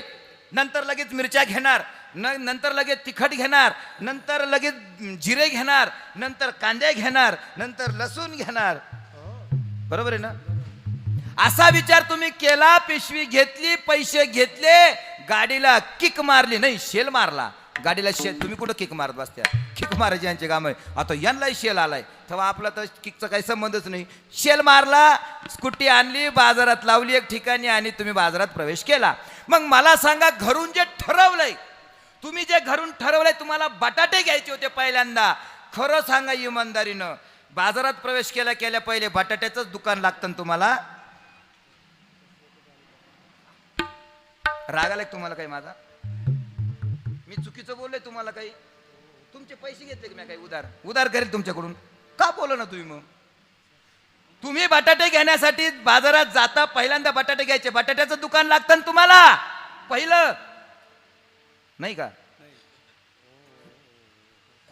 नंतर लगेच मिरच्या घेणार, नंतर लगेच तिखट घेणार, नंतर लगेच जिरे घेणार, नंतर कांदे घेणार, नंतर लसूण घेणार. बरोबर आहे ना? असा विचार तुम्ही केला. पिशवी घेतली, पैसे घेतले, गाडीला किक मारली, नाही शेल मारला गाडीला. शेल तुम्ही कुठं किक मारत बसत्या? किक मारायची यांचे काम आहे. आता यांनाही शेल आलाय तेव्हा आपला तर किकचा काही संबंधच नाही. शेल मारला, स्कूटी आणली, बाजारात लावली एक ठिकाणी आणि तुम्ही बाजारात प्रवेश केला. मग मला सांगा घरून जे ठरवलंय, तुम्ही जे घरून ठरवलंय तुम्हाला बटाटे घ्यायचे होते पहिल्यांदा, खरं सांगा इमानदारीनं, बाजारात प्रवेश केल्या पहिले बटाट्याचंच दुकान लागतं ना तुम्हाला? राग आलाय तुम्हाला काही माझा? मी चुकीचं बोललोय तुम्हाला काही? तुमचे पैसे घेतले की मी काही उधार करेल तुमच्याकडून? का बोला ना तुम्ही? मग तुम्ही बटाटे घेण्यासाठी बाजारात जाता, पहिल्यांदा बटाटे घ्यायचे, बटाट्याचं दुकान लागतं ना तुम्हाला पहिलं, नाही का?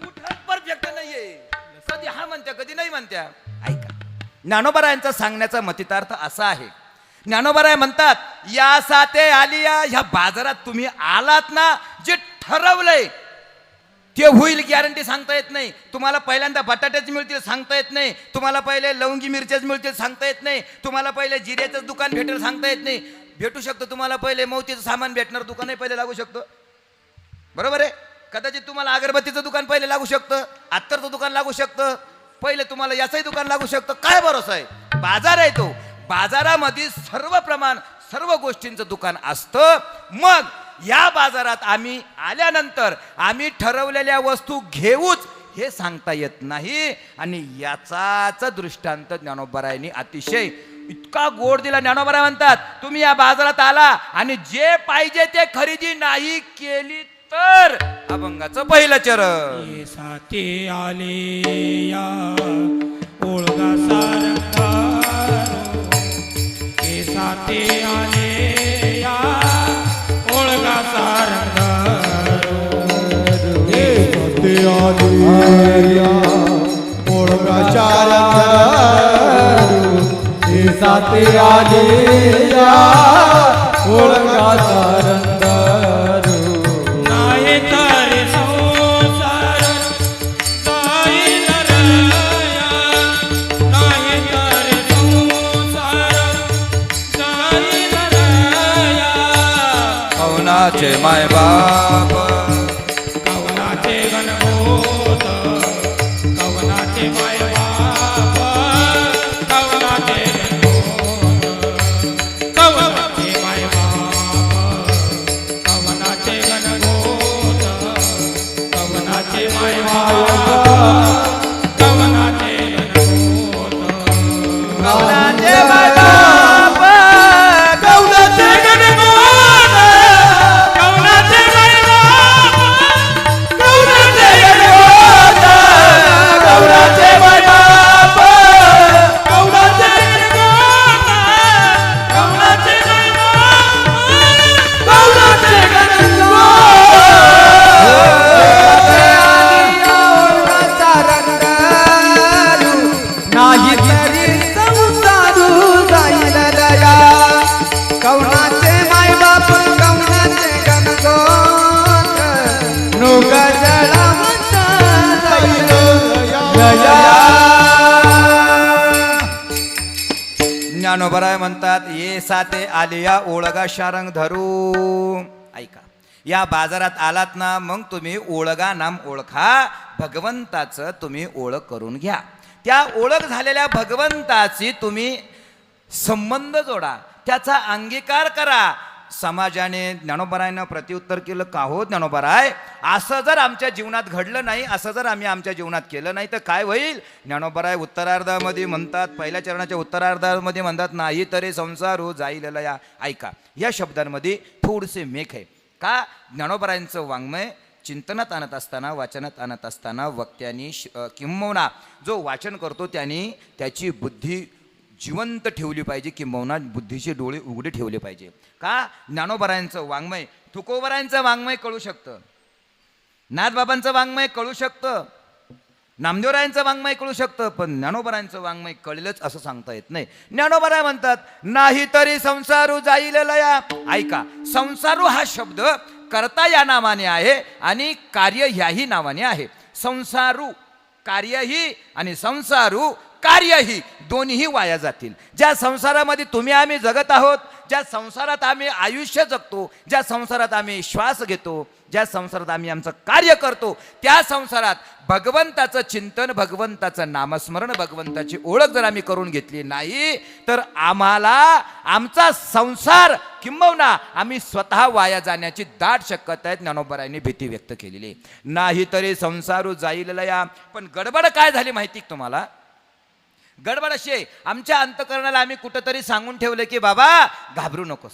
कुठं परफेक्ट नाहीये, कधी हा म्हणत्या कधी नाही म्हणत्या. ऐका, ज्ञानोबरायांचा सांगण्याचा मतितार्थ असा आहे. ज्ञानोबराय म्हणतात या साते आलिया, ह्या बाजारात तुम्ही आलात ना, जे ठरवलंय ते होईल गॅरंटी सांगता येत नाही. तुम्हाला पहिल्यांदा बटाट्याच मिळतील सांगता येत नाही, तुम्हाला पहिले लवंगी मिरच्याच मिळतील सांगता येत नाही, तुम्हाला पहिले जिऱ्याचं दुकान भेटेल सांगता येत नाही. भेटू शकतो तुम्हाला पहिले मोतीचं सामान भेटणार दुकानही पहिले लागू शकतं, बरोबर आहे? कदाचित तुम्हाला अगरबत्तीचं दुकान पहिले लागू शकतं, अत्तरचं दुकान लागू शकतं, पहिले तुम्हाला याचंही दुकान लागू शकतं. काय भरोसा आहे? बाजार आहे तो, बाजारामध्ये सर्व गोष्टींचं दुकान असतं. मग या बाजारात आम्ही आल्यानंतर आम्ही ठरवलेल्या वस्तू घेऊच हे सांगता येत नाही. आणि याचाच दृष्टांत ज्ञानोबरायांनी अतिशय इतका गोड दिला. ज्ञानोबराय म्हणतात तुम्ही या बाजारात आला आणि जे पाहिजे ते खरेदी नाही केली तर अभंगाचं पहिलं चरण. साते आले या ओळगा सारंगारो, साते आले या ओळगा सारंगारो, साते आलिया ओळगा सारंगारो, साते आलिया ओळगा सारंगारो. नाही तर संसार जाईल रया, नाही तर संसार जाईल रया. कवनाचे माय बाप, कवनाचे गणगोत, कवनाचे माय बाप, कवनाचे मायबाप कवनाचे गणगोत कवनाचे मायबाप कवनाचे गणगोत कवनाचे मायबाप कवनाचे गणगोत कवनाचे मायबाप कवनाचे नाही तरी संसारू जाईल लया कवनाचे मायबाप कवनाचे गणगोत नोग जळावत जाईल लया. ज्ञानोबराय म्हणतात ये साते आलिया ओळगा शारंग धरू. ऐका, या बाजारात आलात ना मग तुम्ही ओळगा नाम ओळखा, भगवंताचं तुम्ही ओळख करून घ्या. त्या ओळख झालेल्या भगवंताची तुम्ही संबंध जोडा, त्याचा अंगीकार करा. समाजाने ज्ञानोबरायनं प्रत्युत्तर केलं, का हो ज्ञानोबराय, असं जर आमच्या जीवनात घडलं नाही, असं जर आम्ही आमच्या जीवनात केलं नाही तर काय होईल? ज्ञानोबराय उत्तरार्धामध्ये म्हणतात, पहिल्या चरणाच्या उत्तरार्धामध्ये म्हणतात, नाही तरी संसारू जाईल लया. ऐका, या शब्दांमध्ये थोडेसे मेघ आहे. का? ज्ञानोबरायांचं वाङ्मय चिंतनात आणत असताना, वाचनात आणत असताना वक्त्यांनी किंबहुना जो वाचन करतो त्यांनी त्याची बुद्धी जिवंत ठेवली पाहिजे, किंबहुना बुद्धीचे डोळे उघडे ठेवले पाहिजे. का? ज्ञानोबरायांचं वाङ्मय तुकोबरायांचं वाङ्मय कळू शकतं, नाथबाबांचं वाङ्मय कळू शकतं, नामदेवरायांचं वाङ्मय कळू शकतं, पण ज्ञानोबरायांचं वाङ्मय कळलंच असं सांगता येत नाही. ज्ञानोबराय म्हणतात, नाही तरी संसारू जाईल लया. ऐका, संसारू हा शब्द कर्ता या नावाने आहे आणि कार्य ह्याही नावाने आहे. संसारू कार्यही आणि संसारू कार्यही दोन्हीही वाया जातील. ज्या संसारामध्ये तुम्ही आम्ही जगत आहोत, ज्या संसारात आम्ही आयुष्य जगतो, ज्या संसारात आम्ही श्वास घेतो, ज्या संसारात आम्ही आमचं कार्य करतो, त्या संसारात भगवंताचं चिंतन, भगवंताचं नामस्मरण, भगवंताची ओळख जर आम्ही करून घेतली नाही तर आम्हाला आमचा संसार किंबहुना आम्ही स्वतः वाया जाण्याची दाट शक्यता आहे. ज्ञानोबरायांनी भीती व्यक्त केलेली. नाही तरी संसारू जाईल लया. पण गडबड काय झाली माहिती तुम्हाला? गडबड अशी आहे, आमच्या अंतकरणाला आम्ही कुठंतरी सांगून ठेवलं की बाबा घाबरू नकोस,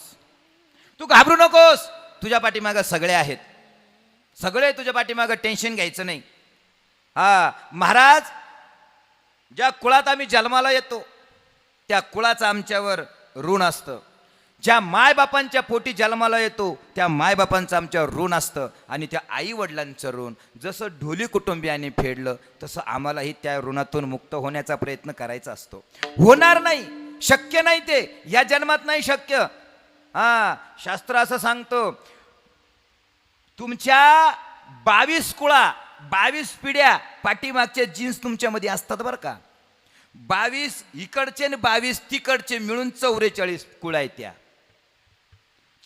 तू घाबरू नकोस, तुझ्या पाठीमागं सगळे आहेत, सगळे तुझ्या पाठीमागं, टेन्शन घ्यायचं नाही. हा महाराज, ज्या कुळात आम्ही जन्माला येतो त्या कुळाचं आमच्यावर ऋण असतं. ज्या मायबापांच्या पोटी जन्माला येतो त्या मायबापांचं आमच्यावर ऋण असतं. आणि त्या आई वडिलांचं ऋण जसं ढोली कुटुंबियाने फेडलं तसं आम्हालाही त्या ऋणातून मुक्त होण्याचा प्रयत्न करायचा असतो. होणार नाही, शक्य नाही, ते या जन्मात नाही शक्य. शास्त्र असं सांगतो, तुमच्या 22 कुळा 22 पिढ्या पाठीमागचे जीन्स तुमच्यामध्ये असतात बरं का. 22 इकडचे आणि 22 तिकडचे मिळून 44 कुळा आहेत. त्या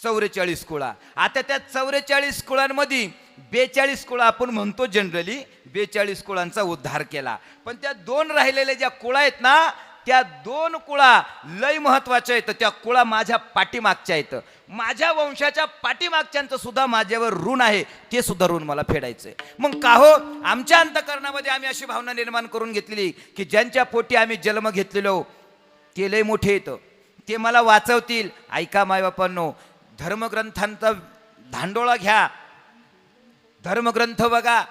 44 कुळा. आता त्या 44 कुळांमध्ये 42 कुळा आपण म्हणतो जनरली, 42 कुळांचा उद्धार केला. पण त्या 2 राहिलेल्या ज्या कुळा आहेत ना, त्या 2 कुळा लय महत्वाच्या आहेत. त्या कुळा माझ्या पाठीमागच्या आहेत. माझ्या वंशाच्या पाठीमागच्यांचं सुद्धा माझ्यावर ऋण आहे, ते सुद्धा ऋण मला फेडायचंय. मग का हो, आमच्या अंतकरणामध्ये आम्ही अशी भावना निर्माण करून घेतलेली की ज्यांच्या पोटी आम्ही जन्म घेतलेलो ते लय मोठे येतं, ते मला वाचवतील. ऐका मायबापांनो, धर्मग्रंथांचा धांडोळा घ्या, धर्मग्रंथ बघा,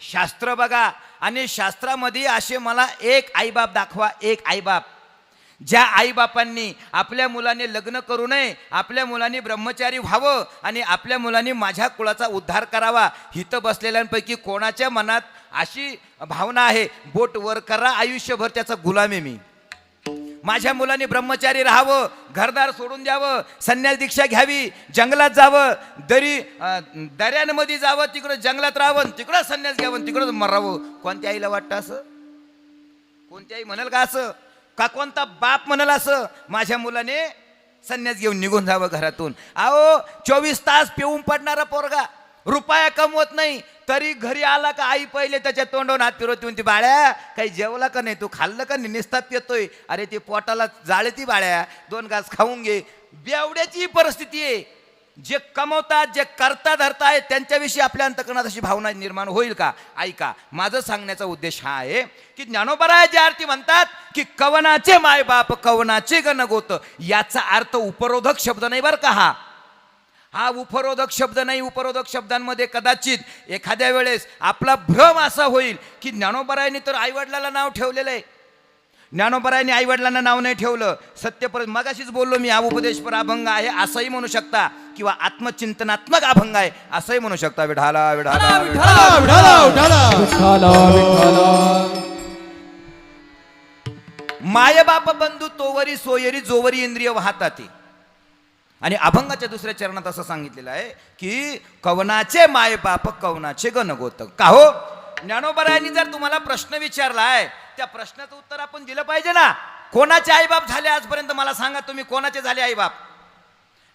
शास्त्र बघा, आणि शास्त्रामध्ये असे मला एक आईबाप दाखवा, एक आईबाप ज्या आईबापांनी आपल्या मुलाने लग्न करू नये, आपल्या मुलांनी ब्रह्मचारी व्हावं आणि आपल्या मुलांनी माझ्या कुळाचा उद्धार करावा. हिथं बसलेल्यांपैकी कोणाच्या मनात अशी भावना आहे, बोट वर करा, आयुष्यभर त्याचा गुलाम आहे मी, माझ्या मुलांनी ब्रह्मचारी राहावं, घरदार सोडून द्यावं, संन्यास दीक्षा घ्यावी, जंगलात जावं, दऱ्यांमध्ये जावं, तिकडं जंगलात राहावं, तिकडं संन्यास घ्यावं, तिकडं मरावं. कोणत्या आईला वाटतं असं? कोणत्या आई म्हणाल का असं? का कोणता बाप म्हणाल असं? माझ्या मुलाने संन्यास घेऊन निघून जावं घरातून. अहो 24 तास पिऊन पडणारा पोरगा, रुपया कमवत नाही, तरी घरी आला का आई पहिले त्याच्या तोंडावर हात फिरवते, म्हणते बाळ्या काही जेवला का नाही, तू खाल्लं का नाही, निस्तात पितोय. अरे ते पोटाला जाळती बाळ्या, 2 घास खाऊन घे. बेवड्याची परिस्थिती आहे. जे कमवतात, जे करता धरतायत त्यांच्याविषयी आपल्या अंतकरणात अशी भावना निर्माण होईल का? ऐका, माझं सांगण्याचा उद्देश हा आहे की ज्ञानोबराय ज्या अर्थी म्हणतात की कवनाचे मायबाप कवनाचे गणगोत, याचा अर्थ उपरोधक शब्द नाही बरं का. हा उपरोधक शब्द नाही. उपरोधक शब्दांमध्ये कदाचित एखाद्या वेळेस आपला भ्रम असा होईल की ज्ञानोबरायांनी तर आईवडिलाला नाव ठेवलेलं आहे. ज्ञानोबरायांनी आईवडिलांना नाव नाही ठेवलं. सत्यपर मगाशीच बोललो मी, हा उपदेशपर अभंग आहे असंही म्हणू शकता, किंवा आत्मचिंतनात्मक अभंग आहे असंही म्हणू शकता. विढाला विढाला विढाला विठ्ठला विठ्ठला विठ्ठला. मायबाप बंधू तोवरी सोयरी जोवरी इंद्रिय वाहतात. आणि अभंगाच्या दुसऱ्या चरणात असं सांगितलेलं आहे की कवनाचे मायबाप कवनाचे गणगोत. का हो, ज्ञानोबरायांनी जर तुम्हाला प्रश्न विचारलाय, त्या प्रश्नाचं उत्तर आपण दिलं पाहिजे ना. कोणाचे आईबाप झाले आजपर्यंत मला सांगा, तुम्ही कोणाचे झाले आईबाप?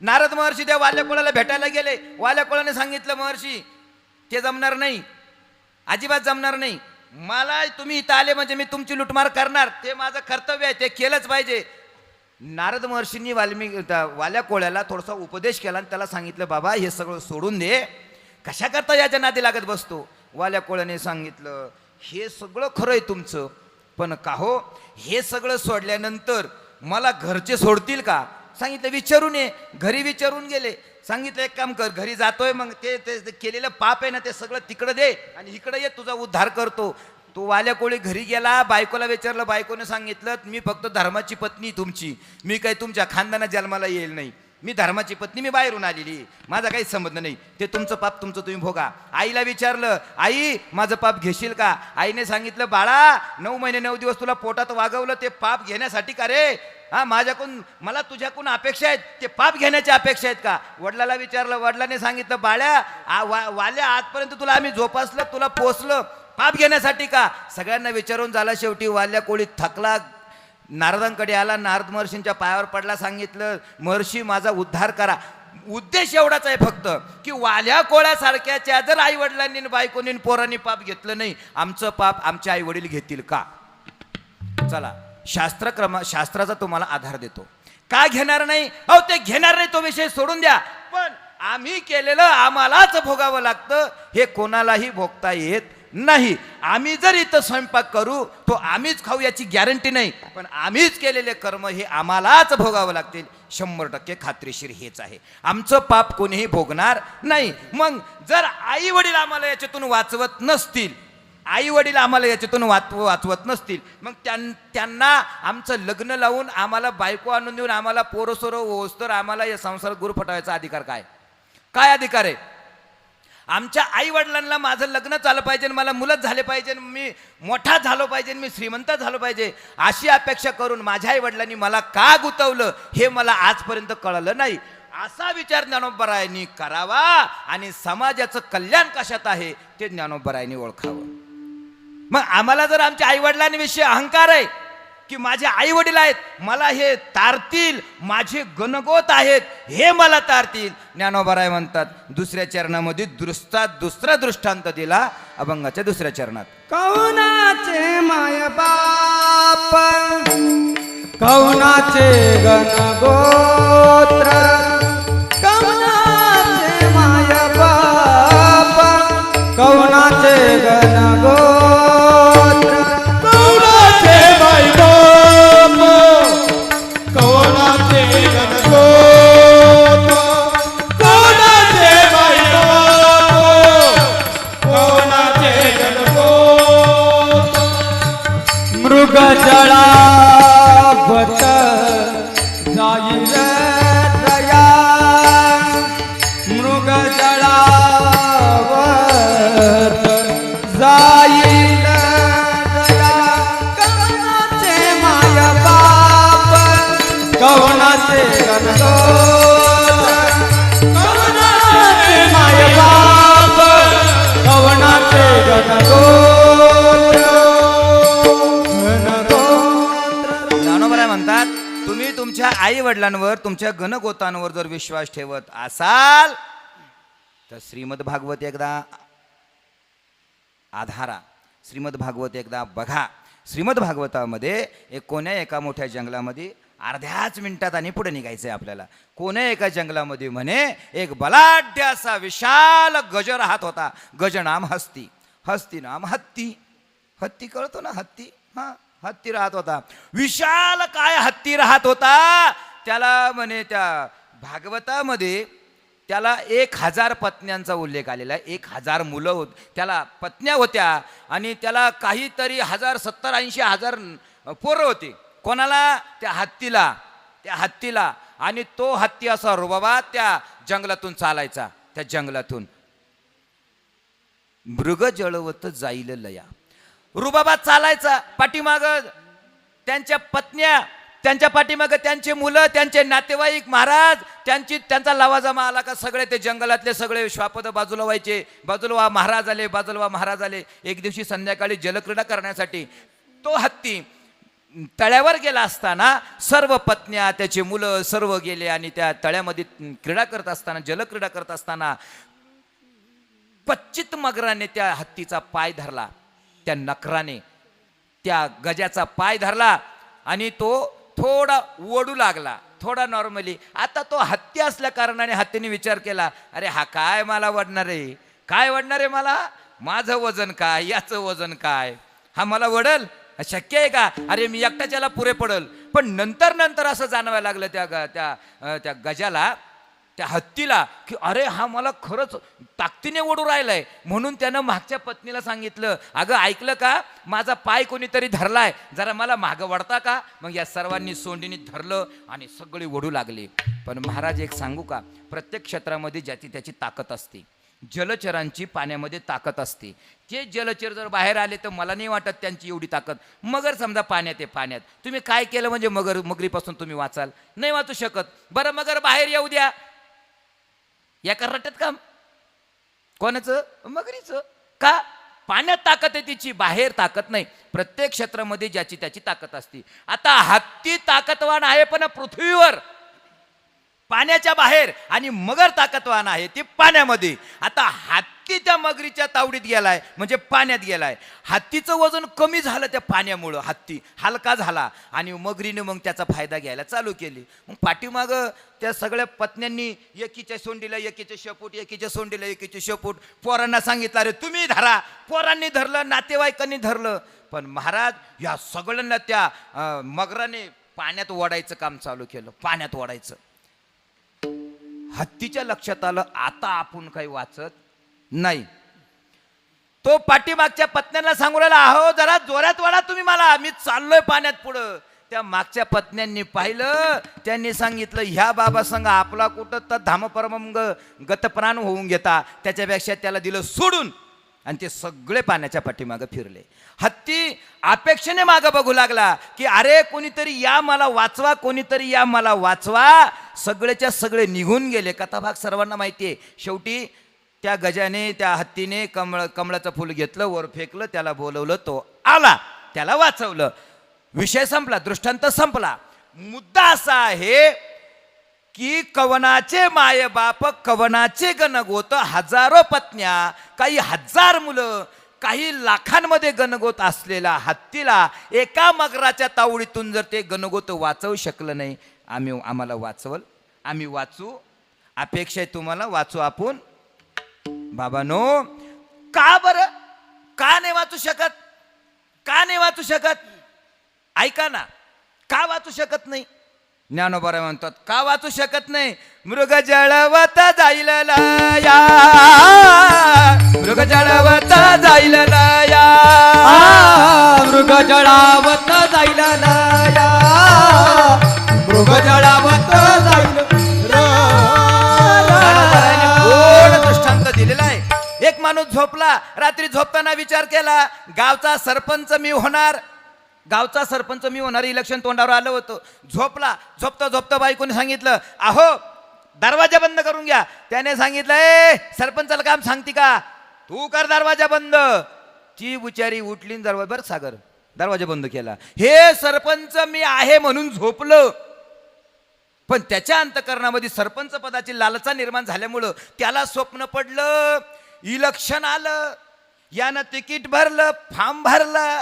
नारद महर्षी त्या वाल्याकोळाला भेटायला गेले. वाल्याकोळाने सांगितलं, महर्षी ते जमणार नाही, अजिबात जमणार नाही. मला तुम्ही इथं आले म्हणजे मी तुमची लुटमार करणार, ते माझं कर्तव्य आहे, ते केलंच पाहिजे. नारद महर्षींनी वाल्या कोळ्याला थोडासा उपदेश केला आणि त्याला सांगितलं, बाबा हे सगळं सोडून दे, कशा करता याच्या नादी लागत बसतो. वाल्या कोळ्याने सांगितलं, हे सगळं खरं आहे तुमचं, पण का हो, हे सगळं सोडल्यानंतर मला घरचे सोडतील का? सांगितलं विचारून ये. घरी विचारून गेले. सांगितलं एक काम कर, घरी जातोय मग ते केलेलं पाप आहे ना ते सगळं तिकडं दे आणि इकडं ये, तुझा उद्धार करतो. तो वाल्या कोळी घरी गेला, बायकोला विचारलं. बायकोने सांगितलं, मी फक्त धर्माची पत्नी तुमची, मी काही तुमच्या खानदाना जन्माला येईल नाही, मी धर्माची पत्नी, मी बाहेरून आलेली, माझा काही संबंध नाही, ते तुमचं पाप तुमचं तुम्ही भोगा. आईला विचारलं, आई माझं पाप घेशील का? आईने सांगितलं, बाळा 9 महिने 9 दिवस तुला पोटात वागवलं, ते पाप घेण्यासाठी का रे? हा, माझ्याकडून मला तुझ्याकडून अपेक्षा आहेत, ते पाप घेण्याच्या अपेक्षा आहेत का? वडिलाला विचारलं. वडिलांनी सांगितलं, बाळ्या वाल्या आजपर्यंत तुला आम्ही जोपासलं, तुला पोसलं, पाप घेण्यासाठी का? सगळ्यांना विचारून झाला. शेवटी वाल्या कोळी थकला, नारदांकडे आला, नारद महर्षींच्या पायावर पडला, सांगितलं, महर्षी माझा उद्धार करा. उद्देश एवढाच आहे फक्त की वाल्या कोळ्यासारख्याच्या जर आई वडिलांनी बायकोनी पोरांनी पाप घेतलं नाही, आमचं पाप आमचे आई वडील घेतील का? चला, शास्त्राचा तुम्हाला आधार देतो. का घेणार नाही? अहो ते घेणार नाही, तो विषय सोडून द्या, पण आम्ही केलेलं आम्हालाच भोगावं लागतं, हे कोणालाही भोगता येत नाही. आम्ही जर इथं स्वयंपाक करू तो आम्हीच खाऊ याची गॅरंटी नाही, पण आम्हीच केलेले कर्म हे आम्हालाच भोगावं लागतील. 100% खात्रीशीर हेच आहे. आमचं पाप कोणीही भोगणार नाही. मग जर आई वडील आम्हाला याच्यातून वाचवत नसतील, आई वडील आम्हाला याच्यातून वाचवत नसतील, मग त्यांना आमचं लग्न लावून आम्हाला बायको आणून देऊन आम्हाला पोरं सोरं ओसतर आम्हाला या संसारात गुरफटवायचा अधिकार काय? काय अधिकार आहे? आमच्या आई वडिलांना माझं लग्न झालं पाहिजे, मला मुलंच झाले पाहिजे, मी मोठा झालो पाहिजे, मी श्रीमंत झालो पाहिजे, अशी अपेक्षा करून माझ्या आई वडिलांनी मला का गुंतवलं हे मला आजपर्यंत कळलं नाही. असा विचार ज्ञानोबरायांनी करावा आणि समाजाचं कल्याण कशात आहे ते ज्ञानोबरायांनी ओळखावं. मग आम्हाला जर आमच्या आई वडिलांविषयी अहंकार आहे की माझे आई वडील आहेत, मला हे तारतील, माझे गणगोत आहेत, हे मला तारतील. ज्ञानोबराय म्हणतात दुसऱ्या चरणामध्ये दुसरा दृष्टांत दिला अभंगाच्या दुसऱ्या चरणात. कवनाचे माय बाप कवनाचे गणगोत्र, कवनाचे माय बाप कवनाचे गणगोत्र, कवनाचे बाईबाप कवनाचे गणगोत, कवनाचे बाईबाप कवनाचे गणगोत. मृग जळावत जाईल दया, मृग जळावत जाईल दया, कवनाचे माय बाप कवनाचे गणगोत्र, कवनाचे माय बाप कवनाचे गणगोत्र. ज्ञानोबराय म्हणतात तुम्ही तुमच्या आई वडिलांवर, तुमच्या गणगोतांवर जर विश्वास ठेवत असाल तर श्रीमद भागवत एकदा आधारा, श्रीमद भागवत एकदा बघा. श्रीमद भागवतामध्ये कोण्या एका मोठ्या जंगलामध्ये अर्ध्याच मिनिटात आणि पुढे निघायचं आहे आपल्याला. कोण्या एका जंगलामध्ये म्हणे एक बलाढ्य असा विशाल गज राहत होता. गज नाम हस्ती, हस्ती नाम हत्ती. हत्ती कळतो ना, हत्ती. हा, हत्ती राहत होता. विशाल काय हत्ती राहत होता. त्याला म्हणे त्या भागवतामध्ये त्याला 1000 पत्न्यांचा उल्लेख आलेला आहे. 1000 मुलं होत, त्याला पत्न्या होत्या आणि त्याला काहीतरी 70-80 पोरं होती. कोणाला? त्या हत्तीला. त्या हत्तीला. आणि तो हत्ती असा रुबाबात त्या जंगलातून चालायचा. त्या जंगलातून मृग जळवत जाईल लया, रुबाबात चालायचा. पाठीमाग त्यांच्या पत्न्या, त्यांच्या पाठीमागं त्यांचे मुलं, त्यांचे नातेवाईक, महाराज, त्यांचा लवाजमा आला का सगळे ते जंगलातले सगळे श्वापद बाजूला व्हायचे. बाजूला महाराज आले, बाजूला महाराज आले. एक दिवशी संध्याकाळी जलक्रीडा करण्यासाठी तो हत्ती तळ्यावर गेला असताना सर्व पत्न्या, त्याचे मुलं सर्व गेले आणि त्या तळ्यामध्ये क्रीडा करत असताना, जलक्रीडा करत असताना पच्चित मगराने त्या हत्तीचा पाय धरला. त्या नखराने त्या गजाचा पाय धरला आणि तो थोडा ओढू लागला, थोडा नॉर्मली. आता तो हत्ती असल्या कारणाने हत्तीने विचार केला, अरे हा काय मला वडणार आहे, काय वडणार आहे मला, माझं वजन काय, याचं वजन काय, हा मला वडल, शक्य आहे का, अरे मी एकट्याच्याला पुरे पडल. पण नंतर असं जाणवायला लागलं त्या गजाला, त्या हत्तीला, की अरे हा मला खरंच ताकदीने ओढू राहिलाय. म्हणून त्यानं मागच्या पत्नीला सांगितलं, अगं ऐकलं का, माझा पाय कोणीतरी धरलाय, जरा मला मागं वडता का. मग या सर्वांनी सोंडीने धरलं आणि सगळी ओढू लागली. पण महाराज एक सांगू का, प्रत्येक क्षेत्रामध्ये ज्याची त्याची ताकद असते. जलचरांची पाण्यामध्ये ताकद असते. ते जलचर जर बाहेर आले तर मला नाही वाटत त्यांची एवढी ताकद. मगर समजा पाण्यात आहे, पाण्यात तुम्ही काय केलं म्हणजे मगरीपासून तुम्ही वाचाल, नाही वाचू शकत. बरं मगर बाहेर येऊ द्या, या रट्यात काम कोणाचं, मगरीचं. का, पाण्यात ताकद आहे तिची, बाहेर ताकद नाही. प्रत्येक क्षेत्रामध्ये ज्याची त्याची ताकद असते. आता हत्ती ताकदवान आहे पण पृथ्वीवर, पाण्याच्या बाहेर, आणि मगर ताकदवान आहे ती पाण्यामध्ये. आता हत्ती त्या मगरीच्या तावडीत गेलाय म्हणजे पाण्यात गेलाय. हत्तीचं वजन कमी झालं त्या पाण्यामुळं, हत्ती हलका झाला आणि मगरीने मग त्याचा फायदा घ्यायला चालू केली. मग पाठीमाग त्या सगळ्या पत्न्यांनी एकीच्या सोंडीला एकीचे शेपूट, एकीच्या सोंडीला एकीचे शेपूट, पोरांना सांगितलं अरे तुम्ही धरा. पोरांनी धरलं, नातेवाईकांनी धरलं. पण महाराज या सगळ्यांना त्या मगराने पाण्यात ओढायचं काम चालू केलं, पाण्यात ओढायचं. हत्तीच्या लक्षात आलं आता आपण काही वाचत नाही. तो पाठीमागच्या पत्न्यांना सांगू राहिला, अहो जरा जोरात वाढा तुम्ही मला, मी चाललोय पाण्यात पुढं. त्या मागच्या पत्न्यांनी पाहिलं, त्यांनी सांगितलं ह्या बाबा संग आपला कुठं तर धामपरमंग गतप्राण होऊन घेता, त्याच्यापेक्षा त्याला दिलं सोडून. आणि ते सगळे पाण्याच्या पाठीमागं फिरले. हत्ती अपेक्षेने मागं बघू लागला की अरे कोणीतरी या मला वाचवा, कोणीतरी या मला वाचवा. सगळेच्या सगळे निघून गेले. कथाभाग सर्वांना माहिती आहे. शेवटी त्या गजाने, त्या हत्तीने कमळाचं फुल घेतलं, वर फेकलं, त्याला बोलवलं, तो आला, त्याला वाचवलं. विषय संपला, दृष्टांत संपला. मुद्दा असा आहे की कवनाचे माय बाप, कवनाचे गणगोत, हजारो पत्न्या, काही 1000 मुलं, काही लाखांमध्ये गणगोत असलेला हत्तीला एका मगराच्या तावडीतून जर ते गणगोत वाचवू शकलं नाही, आम्हाला वाचवल, आम्ही वाचू. अपेक्षा आहे तुम्हाला वाचू आपण. बाबांनो, का बरं, का नाही वाचू शकत, का नाही वाचू शकत, ऐका ना, का वाचू शकत नाही. ज्ञानोबा म्हणतात का वाचू शकत नाही. मृग जळवत जाईल लया, मृग जळवत जाईल लया, मृग जळावत जाईल लया, मृग जळावत जाईल. गोड दृष्टांत दिलेला आहे. एक माणूस झोपला, रात्री झोपताना विचार केला गावचा सरपंच मी होणार, गावचा सरपंच मी होणार, इलेक्शन तोंडावर आलं होतं. झोपला, झोपता बायकोने सांगितलं अहो दरवाजा बंद करून घ्या. त्याने सांगितलं ए सरपंचाला काम सांगते का, तू कर दरवाजा बंद. ती बिचारी उठली, दरवाजा, बरं सागर, दरवाजा बंद केला. हे सरपंच मी आहे म्हणून झोपलं, पण त्याच्या अंतकरणामध्ये सरपंच पदाची लालसा निर्माण झाल्यामुळं त्याला स्वप्न पडलं, इलेक्शन आलं, यानं तिकीट भरलं, फॉर्म भरलं,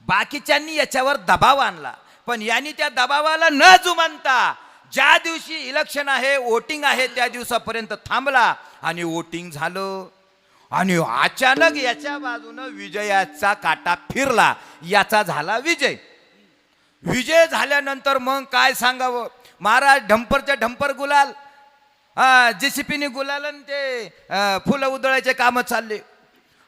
बाकीच्यांनी याच्यावर दबाव आणला. पण यांनी त्या दबावाला न जुमानता ज्या दिवशी इलेक्शन आहे, वोटिंग आहे, त्या दिवसापर्यंत थांबला आणि वोटिंग झालं आणि अचानक याच्या बाजूनं विजयाचा काटा फिरला, याचा झाला विजय. विजय झाल्यानंतर मग काय सांगावं, महाराज ढंपरच्या ढंपर गुलाल, जेसीपीने गुलाल आणि ते फुलं उधळायचे कामं चालले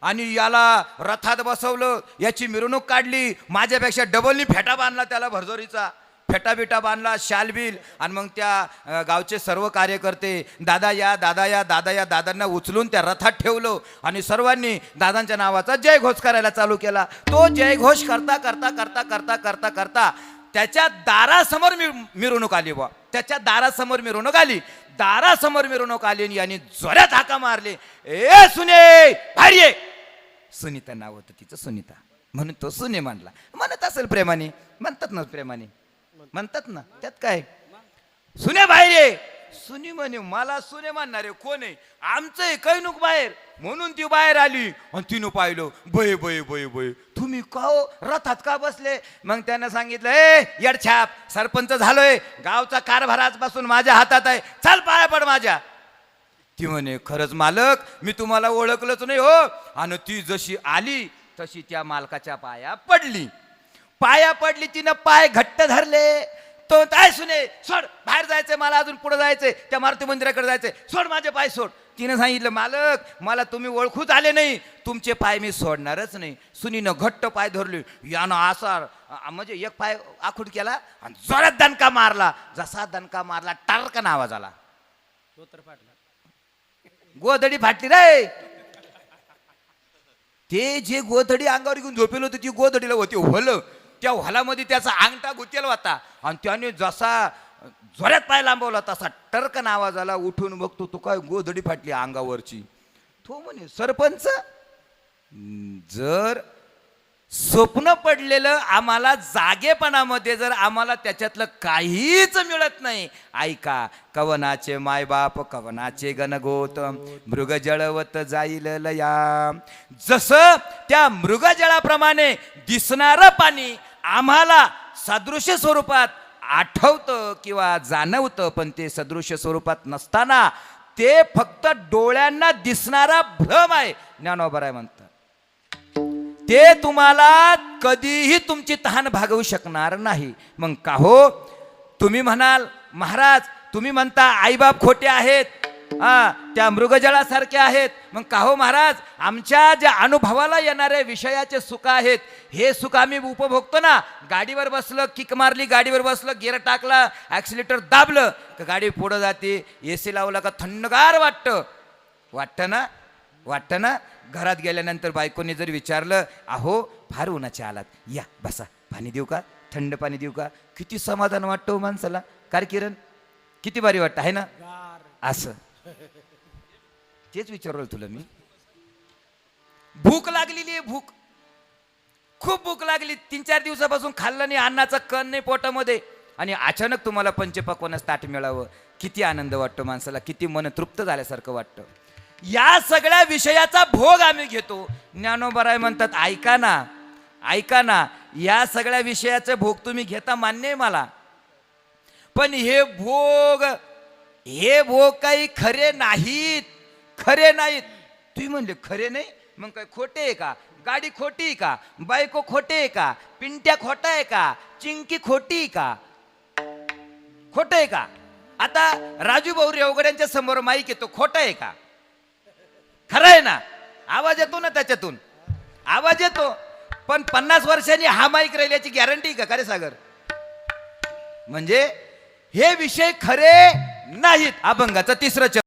आणि याला रथात बसवलं, याची मिरवणूक काढली. माझ्यापेक्षा डबलनी फेटा बांधला त्याला, भरजोरीचा फेटा बिटा बांधला, शाल बिल. आणि मग त्या गावचे सर्व कार्यकर्ते दादा या दादा या दादा या दादांना उचलून त्या रथात ठेवलं आणि सर्वांनी दादांच्या नावाचा जयघोष करायला चालू केला. तो जयघोष करता करता करता करता करता करता त्याच्या दारासमोर मिरवणूक आली बा. त्याच्या दारासमोर मिरवणूक आली, दारासमोर मिरवणूक आली आणि याने जोरात हाका मारले, ए सुने भारी ये. सुनीता नाव होतं तिचं, सुनीता, म्हणून तो सुने म्हणला. म्हणत असेल प्रेमाने, म्हणतात ना प्रेमाने, म्हणतात ना, त्यात काय. सुने बाहेर ये. सुनी म्हणे मला सुने म्हणणारे कोण आहे, आमचं आहे कैनुक बाहेर. म्हणून ती बाहेर आली आणि तिनं पाहिलं, बय बय बय बय तुम्ही का हो रथात का बसले. मग त्यानं सांगितलं, ए येडछाप, सरपंच झालोय, गावचा कारभार आजपासून माझ्या हातात आहे, चल पाया पड माझ्या. ती म्हणे खरंच मालक, मी तुम्हाला ओळखलंच नाही हो. आणि ती जशी आली तशी त्या मालकाच्या पाया पडली. पाया पडली, तिनं पाय घट्ट धरले. तो काय सुने सोड, बाहेर जायचंय मला, अजून पुढे जायचंय, त्या मारुती मंदिराकडे जायचंय, सोड माझे पाय सोड. तिनं सांगितलं, मालक मला तुम्ही ओळखूच आले नाही, तुमचे पाय मी सोडणारच नाही. सुनीनं घट्ट पाय धरले, यानं असा म्हणजे एक पाय आखूड केला आणि जोरात दणका मारला. जसा दणका मारला टारकन आवाज आला, गोधडी फाटली रे. ते जे गोधडी अंगावर घेऊन झोपेल होते, ती गोधडीला होती व्हल, त्या व्हलामध्ये त्याचा अंगठा गुंतलेला होता आणि त्याने जसा जोरात पाय लांबवला तसा टरकन आवाज आला. उठून बघतो, तो काय गोधडी फाटली अंगावरची. तो म्हणे सरपंच, जर स्वप्न पडलेलं आम्हाला जागेपणामध्ये जर आम्हाला त्याच्यातलं काहीच मिळत नाही, ऐका, कवनाचे मायबाप कवनाचे गणगोत, मृग जळवत जाईल लया. जसं त्या मृगजळाप्रमाणे दिसणारं पाणी आम्हाला सदृश्य स्वरूपात आठवतं किंवा जाणवतं, पण ते सदृश्य स्वरूपात नसताना ते फक्त डोळ्यांना दिसणारा भ्रम आहे. ज्ञानोबराय म्हणतात, ते तुम्हाला कधीही तुमची तहान भागवू शकणार नाही. मग का हो, तुम्ही म्हणाल महाराज, तुम्ही म्हणता आईबाप खोटे आहेत, त्या मृगजळासारखे आहेत. मग का हो महाराज, आमच्या ज्या अनुभवाला येणारे विषयाचे सुख आहेत, हे सुख आम्ही उपभोगतो ना. गाडीवर बसलं, किक मारली, गाडीवर बसलं, गिअर टाकला, ॲक्सिलेटर दाबलं का गाडी पुढं जाते, AC लावला का थंडगार वाटतं. वाटतं ना, वाटतं ना. घरात गेल्यानंतर बायकोने जर विचारलं, अहो फार उन्हाचे आलात, या बसा, पाणी देऊ का, थंड पाणी देऊ का, किती समाधान वाटतं माणसाला. काय किरण, किती भारी वाटतं आहे ना. असं तेच विचारलं तुला मी. भूक लागलेली आहे, भूक, खूप भूक लागली, 3-4 दिवसापासून खाल्लं नाही, अन्नाचा कण नाही पोटामध्ये, आणि अचानक तुम्हाला पंचपक्वान्नाचं ताट मिळावं, किती आनंद वाटतो माणसाला, किती मन तृप्त झाल्यासारखं वाटतं. या सगळ्या विषयाचा भोग आम्ही घेतो. ज्ञानोबराय म्हणतात, ऐका ना, ऐका ना, या सगळ्या विषयाचे भोग तुम्ही घेता, मान्य आहे मला, पण हे भोग काही खरे नाहीत, खरे नाहीत. तुम्ही म्हणले खरे नाही, मग काय खोटे आहे का, गाडी खोटी आहे का, बायको खोटे आहे का, पिंट्या खोटा आहे का, चिंकी खोटी आहे का, खोटं आहे का. आता राजू भाऊ रेवगड्यांच्या समोर माईक येतो, खोटं आहे का, खरं आहे ना. आवाज येतो ना, त्याच्यातून आवाज येतो. पण 50 वर्षांनी हा माईक राहील याची गॅरंटी का, खरे सागर. म्हणजे हे विषय खरे नाहीत. अभंगाचा 3रा